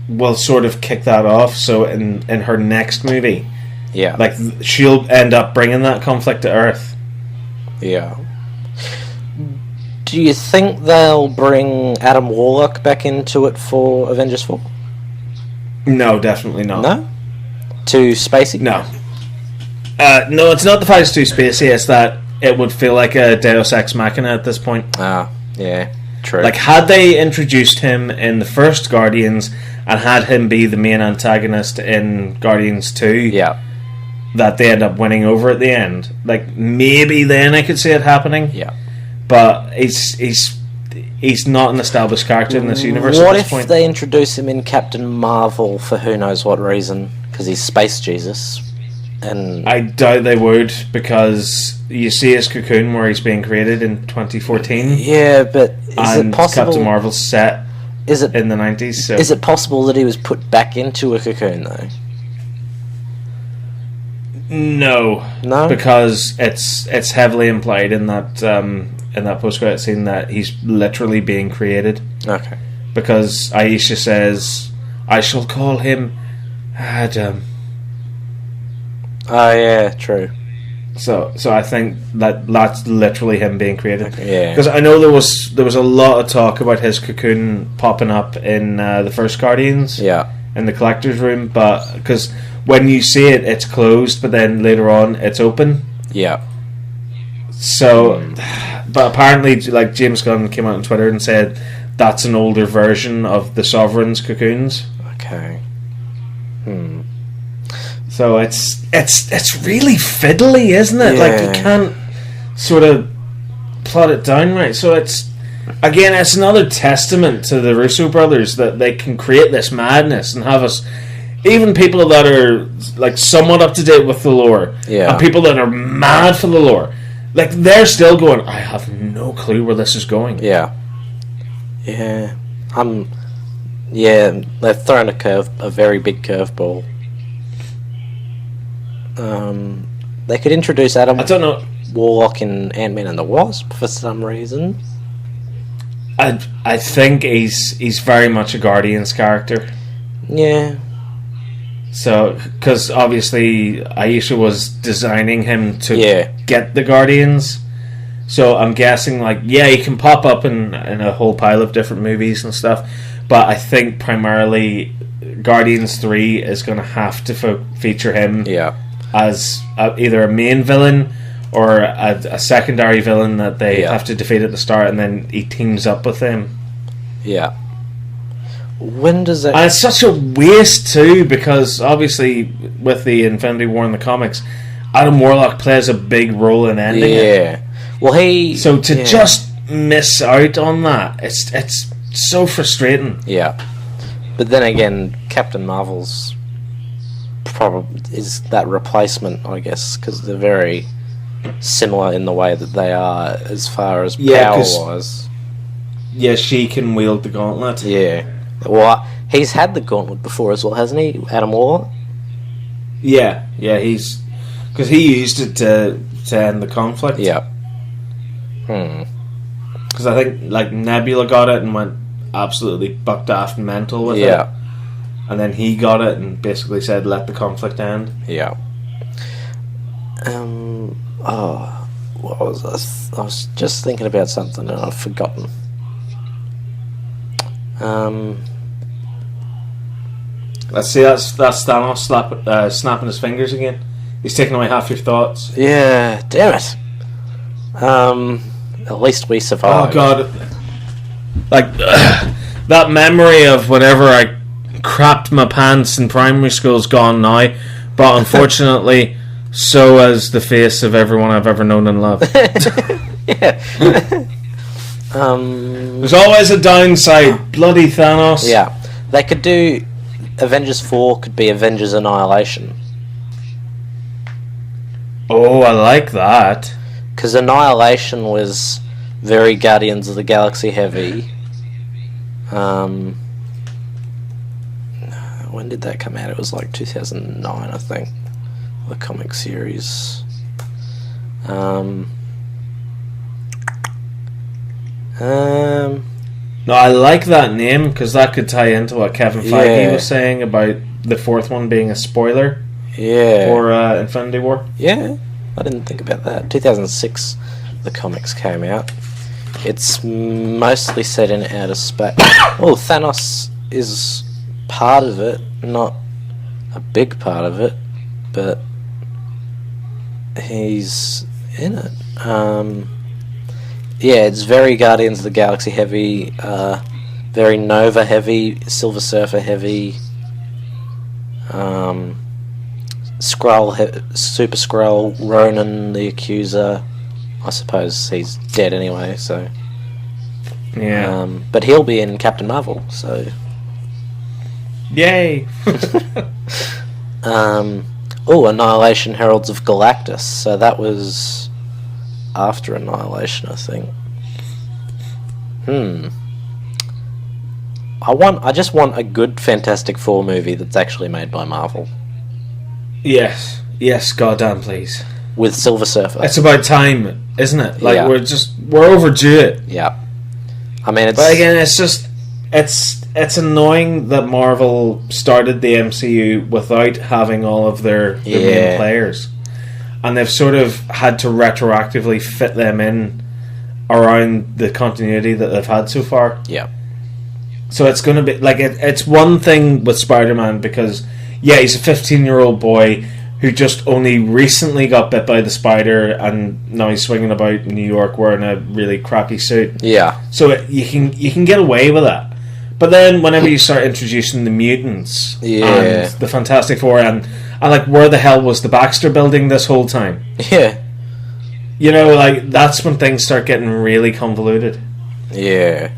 will sort of kick that off. So in her next movie, yeah, like she'll end up bringing that conflict to Earth. Yeah. Do you think they'll bring Adam Warlock back into it for Avengers 4? No, definitely not. No? Too spacey? No. No, it's not the fact it's too spacey, it's that it would feel like a Deus Ex Machina at this point. Ah, yeah, true. Like, had they introduced him in the first Guardians and had him be the main antagonist in Guardians 2, yeah, that they end up winning over at the end, like, maybe then I could see it happening. Yeah. But he's not an established character in this universe what at this point. What if they introduce him in Captain Marvel for who knows what reason? Because he's Space Jesus. And I doubt they would, because you see his cocoon where he's being created in 2014. Yeah, but is it possible... Captain Marvel's set in the 90s. So. Is it possible that he was put back into a cocoon, though? No, because it's heavily implied in that post-credit scene that he's literally being created. Okay. Because Aisha says, "I shall call him Adam." Oh yeah, true. So I think that's literally him being created. Okay, yeah. Because I know there was a lot of talk about his cocoon popping up in the first Guardians. Yeah. In the collector's room, but because when you see it, it's closed, but then later on, it's open. Yeah. So, but apparently, like James Gunn came out on Twitter and said that's an older version of the Sovereign's cocoons. Okay. So it's really fiddly, isn't it? Yeah. Like you can't sort of plot it down right. So it's another testament to the Russo brothers that they can create this madness and have us even people that are like somewhat up to date with the lore, Yeah. and people that are mad for the lore, like they're still going, I have no clue where this is going. Yeah. Yeah. Yeah, they've thrown a very big curveball. They could introduce Adam I don't know. Warlock in Ant-Man and the Wasp for some reason. I think he's very much a Guardians character. Yeah. So, because obviously Aisha was designing him to Yeah. get the Guardians. So I'm guessing, like, yeah, he can pop up in a whole pile of different movies and stuff. But I think primarily Guardians 3 is going to have to feature him Yeah. as either a main villain or a secondary villain that they Yeah. have to defeat at the start, and then he teams up with him. Yeah. When does it... And it's such a waste too, because obviously with the Infinity War in the comics, Adam Warlock plays a big role in ending it. Yeah. Well, So to just miss out on that, it's so frustrating. Yeah. But then again, Captain Marvel's probably is that replacement, I guess, because they're very similar in the way that they are as far as Yeah, 'cause- power-wise. Yeah, she can wield the gauntlet. Yeah. Well, he's had the gauntlet before as well, hasn't he, Adam Warlock? Yeah, he's because he used it to end the conflict. Yeah. Because I think like Nebula got it and went absolutely bucked off and mental with it, and then he got it and basically said, "Let the conflict end." Yeah. What was this? I was just thinking about something and I've forgotten. Let's see, that's Thanos snapping his fingers again. He's taking away half your thoughts. Yeah, damn it. At least we survived. Oh god, like that memory of whenever I crapped my pants in primary school's gone now, but unfortunately, so has the face of everyone I've ever known and loved. Yeah. There's always a downside, bloody Thanos. Yeah. They could do Avengers 4 could be Avengers Annihilation. Oh, I like that. Because Annihilation was very Guardians of the Galaxy heavy. When did that come out? It was like 2009, I think. The comic series. No, I like that name because that could tie into what Kevin Feige was saying about the fourth one being a spoiler Yeah. for Infinity War. Yeah, I didn't think about that. 2006, the comics came out. It's mostly set in outer space. Well, Thanos is part of it, not a big part of it, but he's in it. Yeah, it's very Guardians of the Galaxy heavy, very Nova heavy, Silver Surfer heavy, Super Skrull, Ronan the Accuser. I suppose he's dead anyway, so... Yeah. But he'll be in Captain Marvel, so... Yay! Annihilation Heralds of Galactus. So that was after Annihilation, I think. I just want a good Fantastic Four movie that's actually made by Marvel. Yes, goddamn please. With Silver Surfer. It's about time, isn't it? Like Yeah. we're overdue it. Yeah. I mean, it's... But again, it's annoying that Marvel started the MCU without having all of their main players, and they've sort of had to retroactively fit them in around the continuity that they've had so far. Yeah. So it's going to be like it's one thing with Spider-Man because he's a 15-year-old boy who just only recently got bit by the spider and now he's swinging about New York wearing a really crappy suit. Yeah. So you can get away with that. But then whenever you start introducing the mutants and the Fantastic Four and like where the hell was the Baxter building this whole time? Yeah. You know, like that's when things start getting really convoluted. Yeah.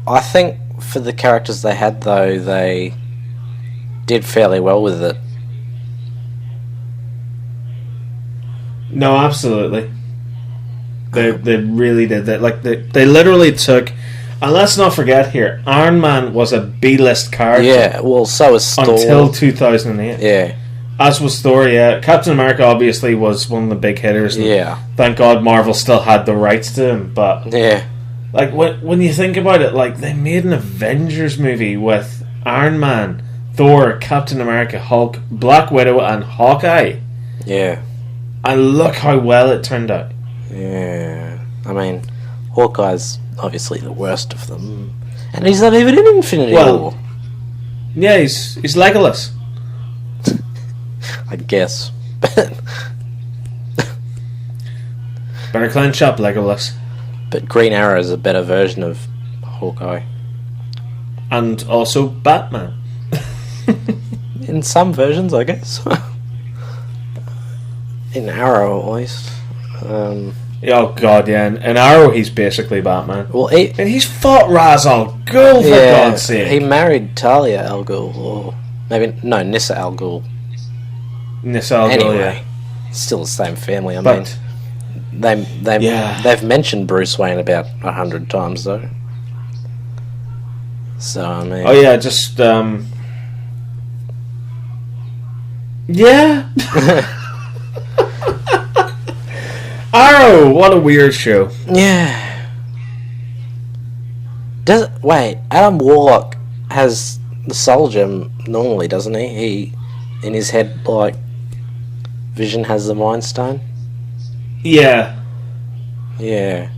I think for the characters they had, though, they did fairly well with it. No, absolutely. They really did that. Like they literally took. And let's not forget here, Iron Man was a B-list character. Yeah, well, so was Thor. Until 2008. Yeah. As was Thor, yeah. Captain America obviously was one of the big hitters. And Yeah. thank God Marvel still had the rights to him. But Yeah. like when you think about it, like they made an Avengers movie with Iron Man, Thor, Captain America, Hulk, Black Widow, and Hawkeye. Yeah. And look how well it turned out. Yeah. I mean, Hawkeye's obviously the worst of them. And he's not even in Infinity War. Yeah, he's Legolas. I guess. Better clench up, Legolas. But Green Arrow is a better version of Hawkeye. And also Batman. In some versions, I guess. In Arrow, at least. Oh god, yeah. In Arrow, he's basically Batman. Well, and he's fought Ra's al Ghul, for God's sake. He married Talia al Ghul, or maybe Nissa al Ghul. Nissa al Ghul, anyway, still the same family. I mean, they've mentioned Bruce Wayne about 100 times though. So I mean, oh yeah, just yeah. Arrow, what a weird show. Yeah. Wait, Adam Warlock has the soul gem normally, doesn't he? He, in his head, like, Vision has the Mind Stone. Yeah. Yeah.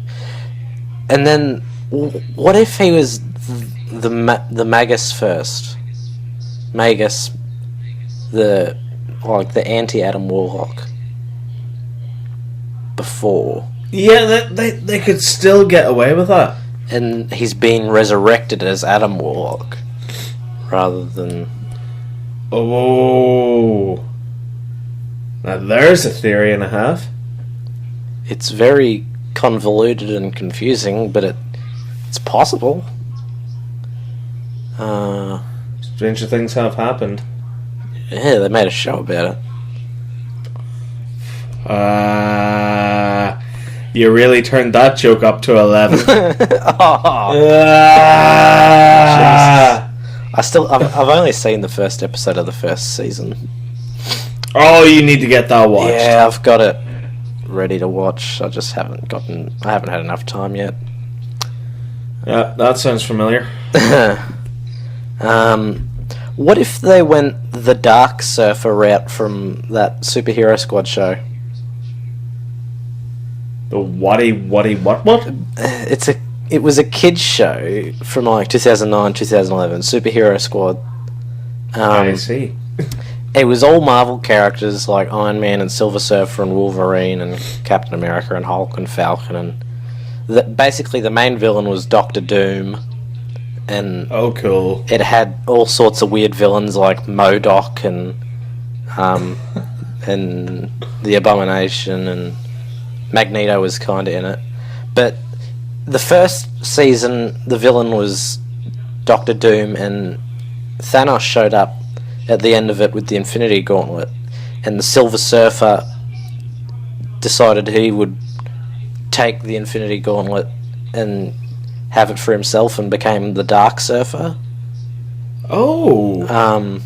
And then, what if he was the Magus first? Magus, the anti-Adam Warlock. Before. Yeah, they could still get away with that. And he's been resurrected as Adam Warlock rather than... Oh. Now there's a theory and a half. It's very convoluted and confusing, but it's possible. Stranger things have happened. Yeah, they made a show about it. You really turned that joke up to 11. I've only seen the first episode of the first season. Oh, you need to get that watched. Yeah, I've got it ready to watch. I just haven't had enough time yet. Yeah, that sounds familiar. What if they went the Dark Surfer route from that Superhero Squad show? The what? It was a kids show from like 2009, 2011, Superhero Squad. I see. It was all Marvel characters like Iron Man and Silver Surfer and Wolverine and Captain America and Hulk and Falcon, and basically the main villain was Doctor Doom. And oh, cool! It had all sorts of weird villains like MODOK and the Abomination, and Magneto was kind of in it. But the first season, the villain was Doctor Doom, and Thanos showed up at the end of it with the Infinity Gauntlet, and the Silver Surfer decided he would take the Infinity Gauntlet and have it for himself and became the Dark Surfer. Oh.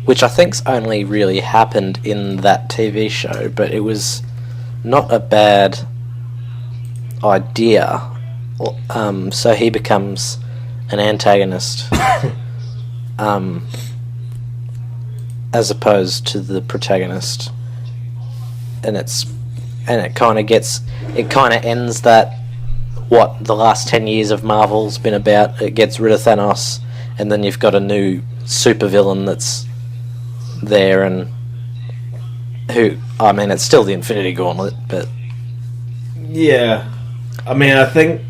Which I think's only really happened in that TV show, but it was not a bad idea. So he becomes an antagonist, as opposed to the protagonist, and it kind of ends that what the last 10 years of Marvel's been about. It gets rid of Thanos, and then you've got a new supervillain that's there, and it's still the Infinity Gauntlet, but yeah, I mean, I think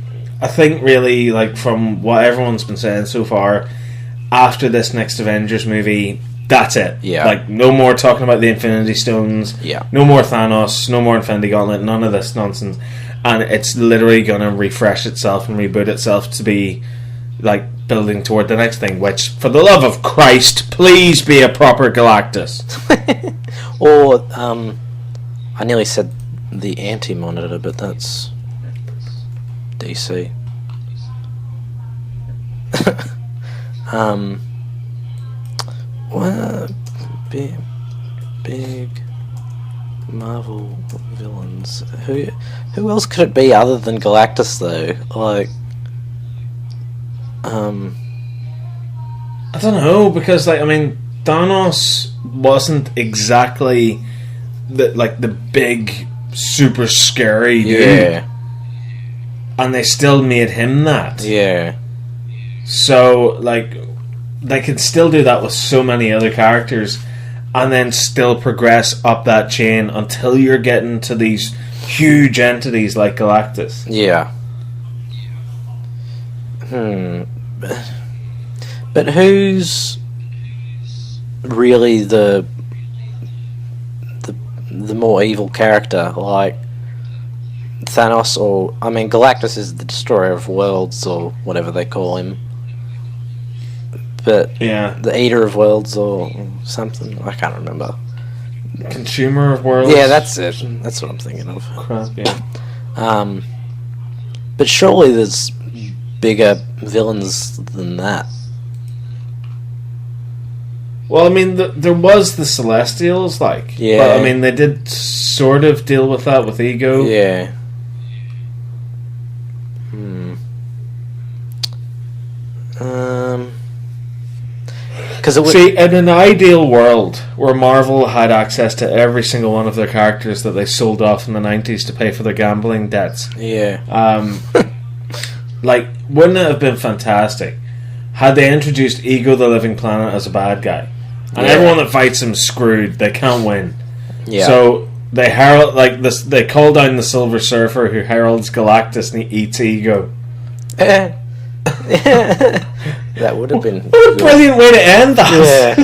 really, like, from what everyone's been saying so far, after this next Avengers movie, that's it. Yeah. Like, no more talking about the Infinity Stones. Yeah. No more Thanos. No more Infinity Gauntlet. None of this nonsense. and it's literally going to refresh itself and reboot itself to be like building toward the next thing, which, for the love of Christ, please be a proper Galactus. Or I nearly said the Anti-Monitor, but that's DC. Well, big Marvel villains. Who else could it be other than Galactus, though? Like, I don't know, because like, I mean, Thanos wasn't exactly the big super scary dude, and they still made him that. Yeah. So like, they can still do that with so many other characters, and then still progress up that chain until you're getting to these huge entities like Galactus. Yeah. But who's really the more evil character? Like Thanos, or I mean, Galactus is the destroyer of worlds, or whatever they call him. But the Eater of Worlds or something, I can't remember. Consumer of Worlds. Yeah, that's it. That's what I'm thinking of. Crap, yeah. But surely there's bigger villains than that. Well, I mean, there was the Celestials, like. Yeah. But, I mean, they did sort of deal with that with Ego. Yeah. See, in an ideal world where Marvel had access to every single one of their characters that they sold off in the 90s to pay for their gambling debts, like, wouldn't it have been fantastic had they introduced Ego the Living Planet as a bad guy? And everyone that fights him screwed. They can't win. Yeah. So they herald, like this. They call down the Silver Surfer, who heralds Galactus, and he eats Ego. That would have been what a brilliant way to end that.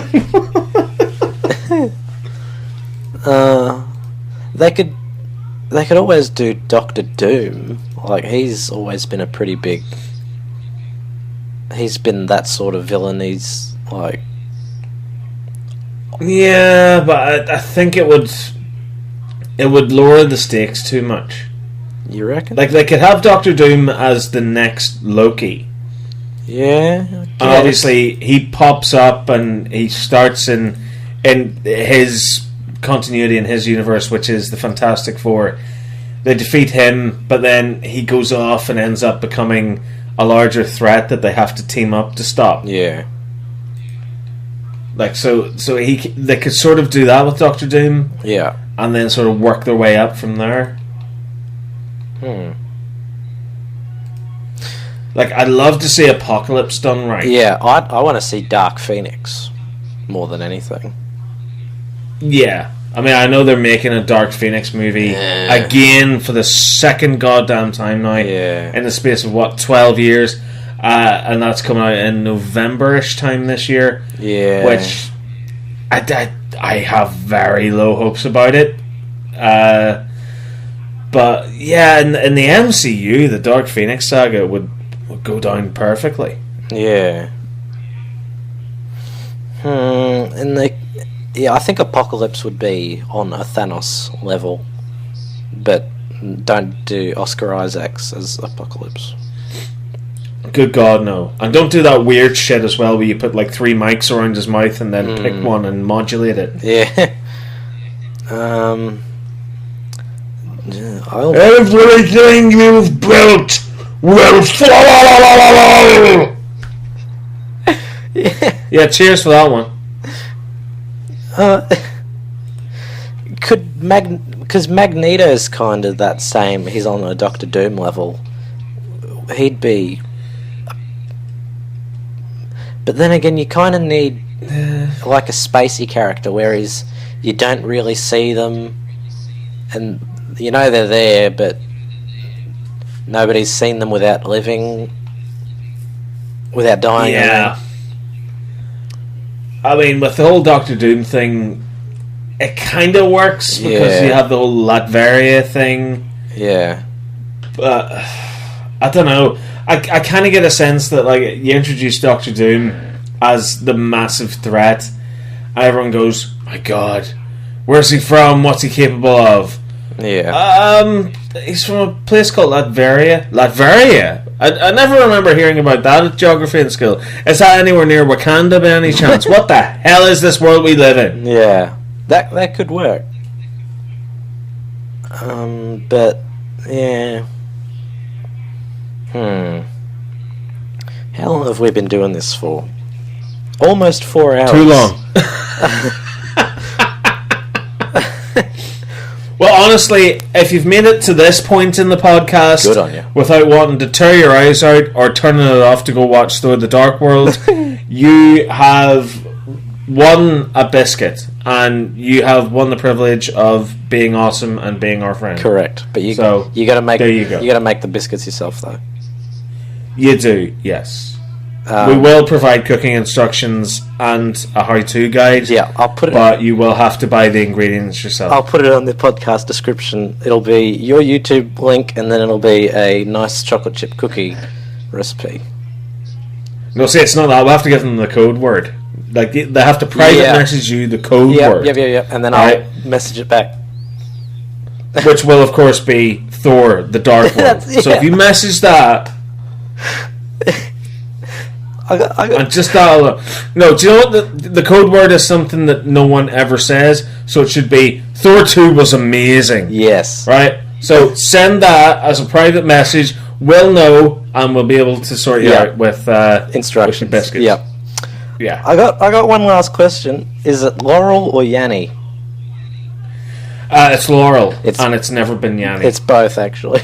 Yeah. They could always do Doctor Doom. Like, he's always been a pretty big. He's been that sort of villain. He's like. Yeah, but I think it would lower the stakes too much. You reckon? Like, they could have Doctor Doom as the next Loki. Yeah. And obviously he pops up and he starts in his continuity in his universe, which is the Fantastic Four. They defeat him, but then he goes off and ends up becoming a larger threat that they have to team up to stop. Yeah. Like, so they could sort of do that with Doctor Doom. Yeah. And then sort of work their way up from there. Like, I'd love to see Apocalypse done right. Yeah, I want to see Dark Phoenix more than anything. Yeah. I mean, I know they're making a Dark Phoenix movie again for the second goddamn time now. Yeah. In the space of, 12 years? And that's coming out in November-ish time this year. Yeah. Which I have very low hopes about it. But, yeah, in the MCU, the Dark Phoenix saga would go down perfectly. Yeah. And I think Apocalypse would be on a Thanos level, but don't do Oscar Isaacs as Apocalypse. Good God, no. And don't do that weird shit as well where you put like 3 mics around his mouth and then pick one and modulate it. Yeah. Everything you've built will fall. Yeah, cheers for that one. Because Magneto's kind of that same. He's on a Doctor Doom level. He'd be. But then again, you kind of need like a spacey character, where you don't really see them, and you know they're there, but nobody's seen them without dying. Yeah. I mean, with the whole Doctor Doom thing, it kind of works because you have the whole Latveria thing. Yeah. I don't know. I kind of get a sense that like you introduce Doctor Doom as the massive threat, and everyone goes, "My God, where's he from? What's he capable of?" Yeah. He's from a place called Latveria. Latveria. I never remember hearing about that at geography in school. Is that anywhere near Wakanda by any chance? What the hell is this world we live in? Yeah. That could work. But yeah. How long have we been doing this for? Almost 4 hours. Too long. Well, honestly, if you've made it to this point in the podcast, good on you. Without wanting to tear your eyes out or turning it off to go watch Thor: The Dark World, you have won a biscuit, and you have won the privilege of being awesome and being our friend. Correct, but you got to make you got to make the biscuits yourself, though. You do, yes. We will provide cooking instructions and a how-to guide. Yeah, I'll put it. But you will have to buy the ingredients yourself. I'll put it on the podcast description. It'll be your YouTube link, and then it'll be a nice chocolate chip cookie recipe. No, see, it's not that. We'll have to give them the code word. Like they have to private message you the code word. Yeah, and then I'll message it back. Which will, of course, be Thor: The Dark World. So if you message that. And just that. No, do you know what the code word is? Something that no one ever says. So it should be Thor 2 was amazing. Yes. Right. So send that as a private message. We'll know, and we'll be able to sort you out with instructions. With biscuits. Yep. Yeah. I got one last question. Is it Laurel or Yanni? It's Laurel, and it's never been Yanni. It's both, actually.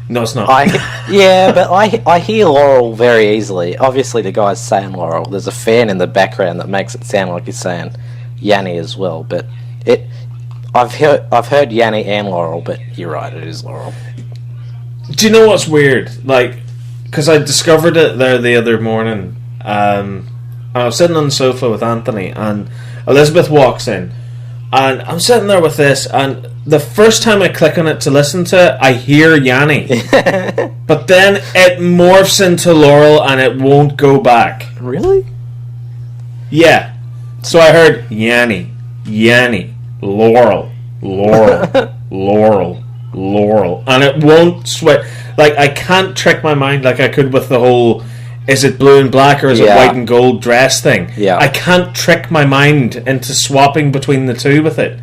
No, it's not. But I hear Laurel very easily. Obviously, the guy's saying Laurel. There's a fan in the background that makes it sound like he's saying Yanni as well. But I've heard Yanni and Laurel, but you're right, it is Laurel. Do you know what's weird? Like, because I discovered it there the other morning. I was sitting on the sofa with Anthony, and Elizabeth walks in, and I'm sitting there with this, and the first time I click on it to listen to it, I hear Yanni. But then it morphs into Laurel, and it won't go back. Really? Yeah. So I heard Yanni, Laurel, Laurel, and it won't switch. Like, I can't trick my mind like I could with the whole is it blue and black or is it white and gold dress thing. Yeah. I can't trick my mind into swapping between the two with it.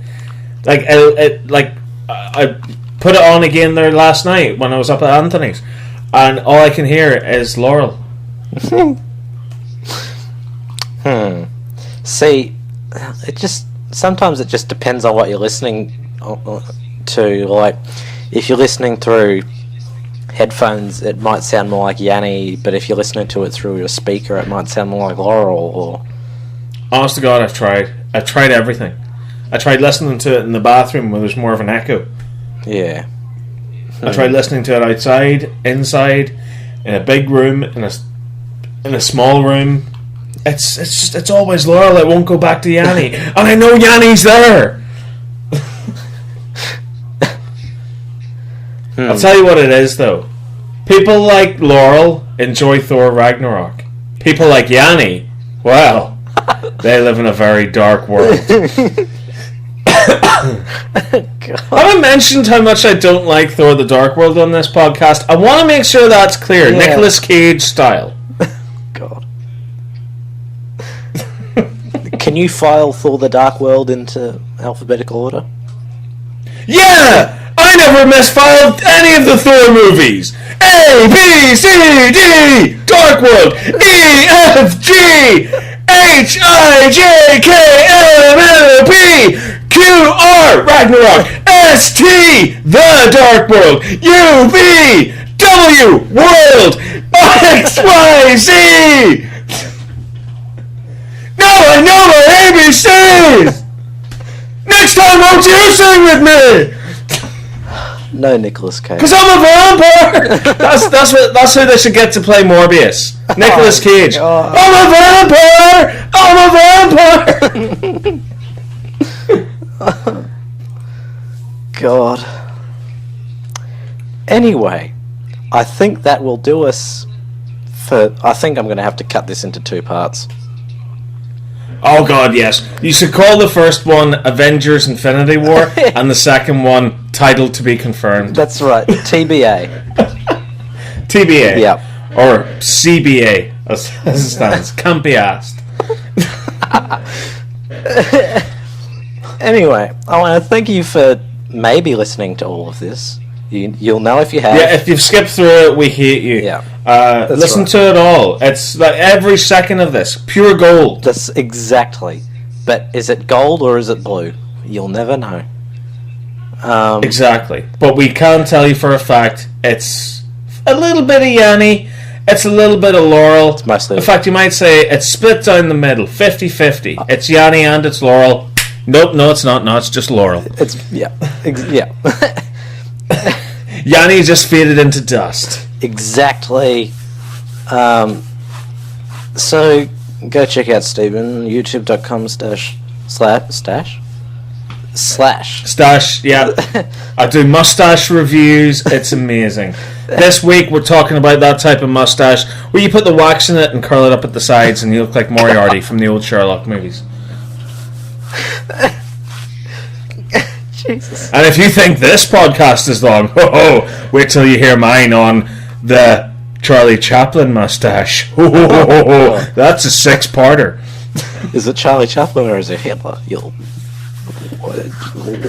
Like, I put it on again there last night when I was up at Anthony's, and all I can hear is Laurel. See, sometimes it just depends on what you're listening to. Like, if you're listening through headphones, it might sound more like Yanni, but if you're listening to it through your speaker, it might sound more like Laurel. Or honest to God, I've tried everything. I tried listening to it in the bathroom where there's more of an echo. Yeah. I tried listening to it outside, inside, in a big room, in a small room. It's always Laurel. It won't go back to Yanni, and I know Yanni's there. I'll tell you what it is, though. People like Laurel enjoy Thor Ragnarok. People like Yanni, well, they live in a very dark world. I haven't mentioned how much I don't like Thor: The Dark World on this podcast. I want to make sure that's clear, Nicolas Cage style. God. Can you file Thor: The Dark World into alphabetical order? Yeah! I never misfiled any of the Thor movies. A, B, C, D, Dark World, E, F, G, H, I, J, K, L, M, N, P, Q, R, Ragnarok, S, T, The Dark World, U, V, W, World, X, Y, Z. Now I know my ABCs. Next time, won't you sing with me? No, Nicolas Cage. Because I'm a vampire. That's who they should get to play Morbius. Nicolas Cage. God. I'm a vampire. God. Anyway, I think that will do us for... I think I'm going to have to cut this into 2 parts. Oh god, yes. You should call the first one Avengers Infinity War and the second one Title to be confirmed. That's right, TBA. TBA. Yep. Or CBA, as it stands. Can't be asked. Anyway, I want to thank you for maybe listening to all of this. You'll know if you have. Yeah, if you've skipped through it, we hate you. Yeah. Listen to it all. It's like every second of this. Pure gold. That's exactly. But is it gold or is it blue? You'll never know. Exactly. But we can tell you for a fact it's a little bit of Yanni, it's a little bit of Laurel. It's mostly... In fact, you might say it's split down the middle, 50-50. It's Yanni and it's Laurel. Nope, no it's not. No, it's just Laurel. It's... Yeah. Yeah. Yanni just faded into dust. Exactly. So, go check out Stephen, youtube.com/slash. Yeah. I do mustache reviews. It's amazing. This week we're talking about that type of mustache where you put the wax in it and curl it up at the sides and you look like Moriarty from the old Sherlock movies. Jesus. And if you think this podcast is long, wait till you hear mine on the Charlie Chaplin mustache. That's a 6-parter. Is it Charlie Chaplin or is it Hitler?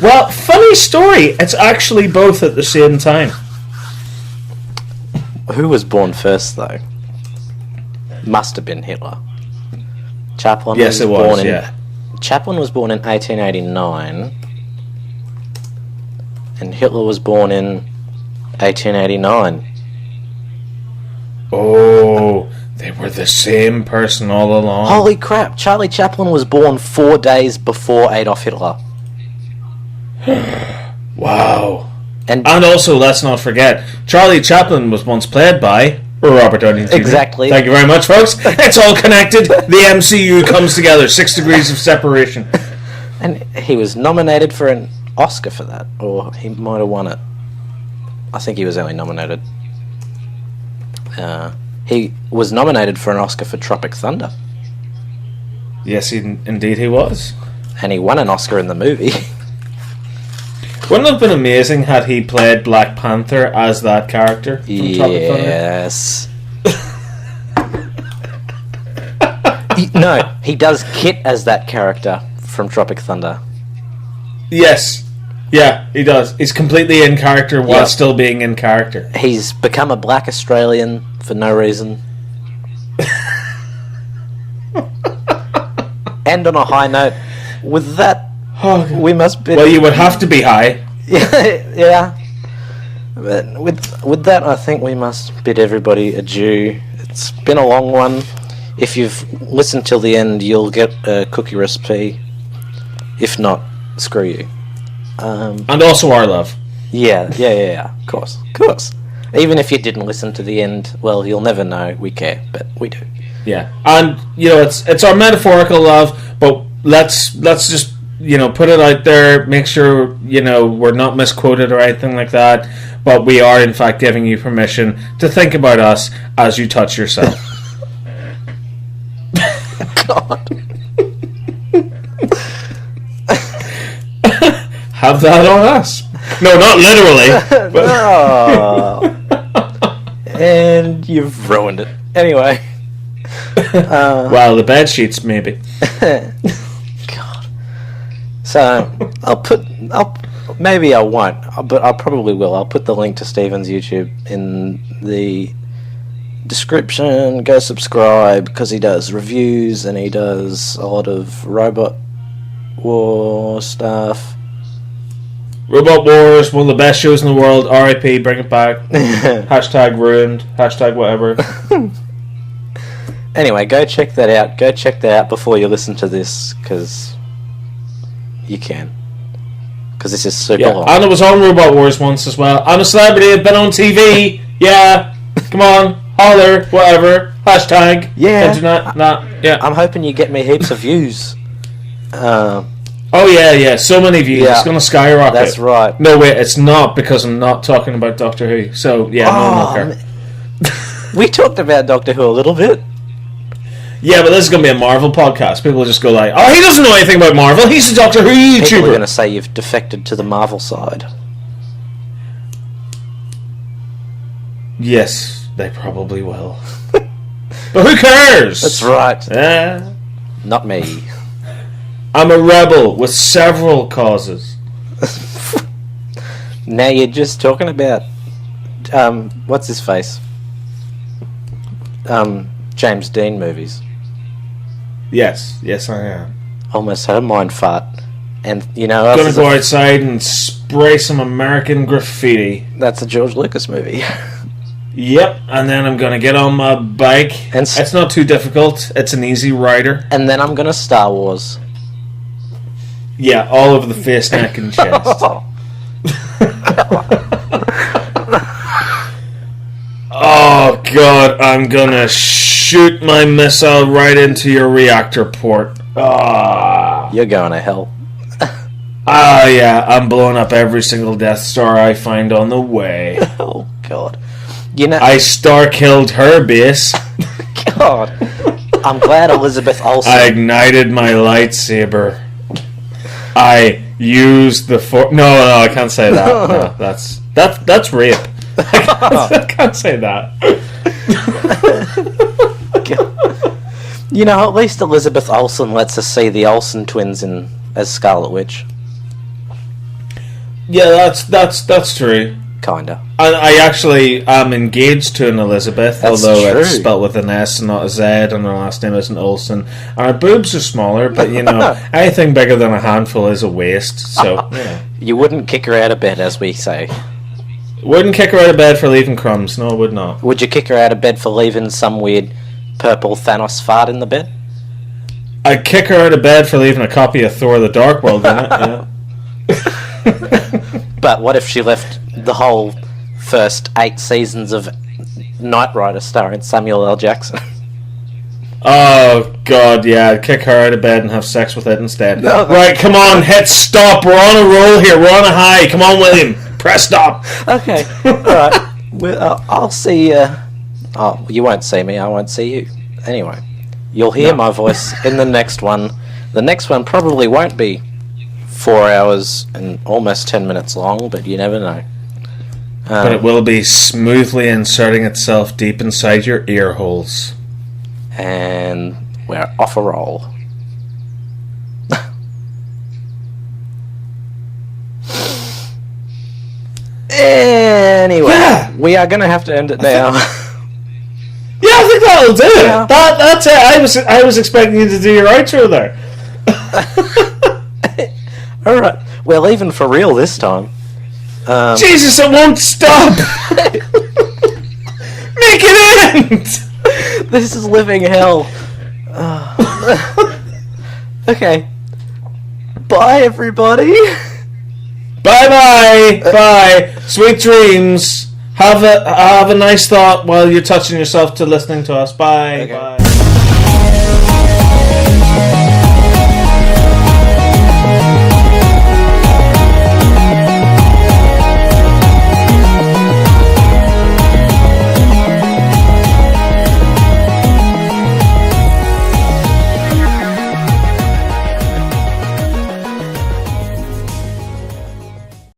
Well, funny story. It's actually both at the same time. Who was born first, though? Must have been Hitler. Chaplin. Yes, it was. Yeah. Chaplin was born in 1889, and Hitler was born in 1889. Oh, they were the same person all along. Holy crap! Charlie Chaplin was born 4 days before Adolf Hitler. Wow. And also, let's not forget, Charlie Chaplin was once played by Robert Downey Jr. Exactly. Thank you very much, folks. It's all connected. The MCU comes together. 6 degrees of separation. And he was nominated for an Oscar for that, or he might have won it. I think he was only nominated. He was nominated for an Oscar for Tropic Thunder. Yes, indeed he was. And he won an Oscar in the movie. Wouldn't it have been amazing had he played Black Panther as that character from Tropic Thunder? Yes. No, he does Kit as that character from Tropic Thunder. Yes. Yeah, he does. He's completely in character while still being in character. He's become a black Australian for no reason. And on a high note, with that, we must bid... Well, you would have to be high. Yeah. But with that, I think we must bid everybody adieu. It's been a long one. If you've listened till the end, you'll get a cookie recipe. If not, screw you. And also our love. Yeah. Of course. Even if you didn't listen to the end, well, you'll never know. We care, but we do. Yeah, and it's our metaphorical love, but let's just put it out there. Make sure we're not misquoted or anything like that. But we are in fact giving you permission to think about us as you touch yourself. God. Have that on us. No, not literally. No. And you've ruined it. Anyway. Well, the bed sheets maybe. God. So maybe I won't, but I probably will. I'll put the link to Stephen's YouTube in the description. Go subscribe because he does reviews and he does a lot of robot war stuff. Robot Wars, one of the best shows in the world. R.I.P. Bring it back. Hashtag ruined. Hashtag whatever. Anyway, go check that out. Go check that out before you listen to this, because you can. Because this is super long. And it was on Robot Wars once as well. I'm a celebrity. I've been on TV. Yeah. Come on. Holler. Whatever. Hashtag. Yeah. Internet. Yeah. I'm hoping you get me heaps of views. Oh yeah. So many views. Yeah. It's going to skyrocket. That's right. No, wait, it's not, because I'm not talking about Doctor Who. So yeah, no one will care. We talked about Doctor Who a little bit. Yeah, but this is going to be a Marvel podcast. People will just go like, "Oh, he doesn't know anything about Marvel. He's a Doctor Who YouTuber." People are going to say you've defected to the Marvel side. Yes, they probably will. But who cares? That's right. Yeah. Not me. I'm a rebel with several causes. Now you're just talking about what's his face? James Dean movies. Yes, I am. Almost had a mind fart. And you know, I'm gonna go outside and spray some American graffiti. that's a George Lucas movie. Yep, and then I'm gonna get on my bike. And it's not too difficult. It's an easy rider. And then I'm gonna Star Wars. Yeah, all over the face, neck, and chest. Oh god, I'm gonna shoot my missile right into your reactor port. You're going to hell. Yeah, I'm blowing up every single Death Star I find on the way. Oh god. You know, I star killed her base. God. I'm glad Elizabeth Olsen. I ignited my lightsaber. I used the No, I can't say that. No, that's rape. I can't say that. You know, at least Elizabeth Olsen lets us see the Olsen twins as Scarlet Witch. Yeah, that's true. Kinda. I actually am engaged to an Elizabeth, That's although true. it's spelt with an S and not a Z, and her last name isn't Olsen. And her boobs are smaller, but you know, anything bigger than a handful is a waste. So yeah. You wouldn't kick her out of bed, as we say. Wouldn't kick her out of bed for leaving crumbs. No, I would not. Would you kick her out of bed for leaving some weird purple Thanos fart in the bed? I'd kick her out of bed for leaving a copy of Thor: The Dark World in it. Yeah. But what if she left the whole first 8 seasons of Knight Rider starring Samuel L. Jackson? Oh god, yeah, I'd kick her out of bed and have sex with it instead. No. Right, come on, hit stop. We're on a roll here. We're on a high. Come on, William. Press stop. Okay, alright. Well, I'll see you. Oh, you won't see me, I won't see you. Anyway, you'll hear my voice in the next one. The next one probably won't be 4 hours and almost 10 minutes long, but you never know. But it will be smoothly inserting itself deep inside your ear holes. And we're off a roll. Anyway, Yeah. we are going to have to end it now. Yeah, I think that'll do it. Yeah. That's it. I was expecting you to do your outro there. Alright, we're leaving for real this time. Jesus, it won't stop. Make it end. This is living hell. Okay. Bye, everybody. Bye. Bye. Sweet dreams. Have a nice thought while you're touching yourself to listening to us. Bye. Okay. Bye.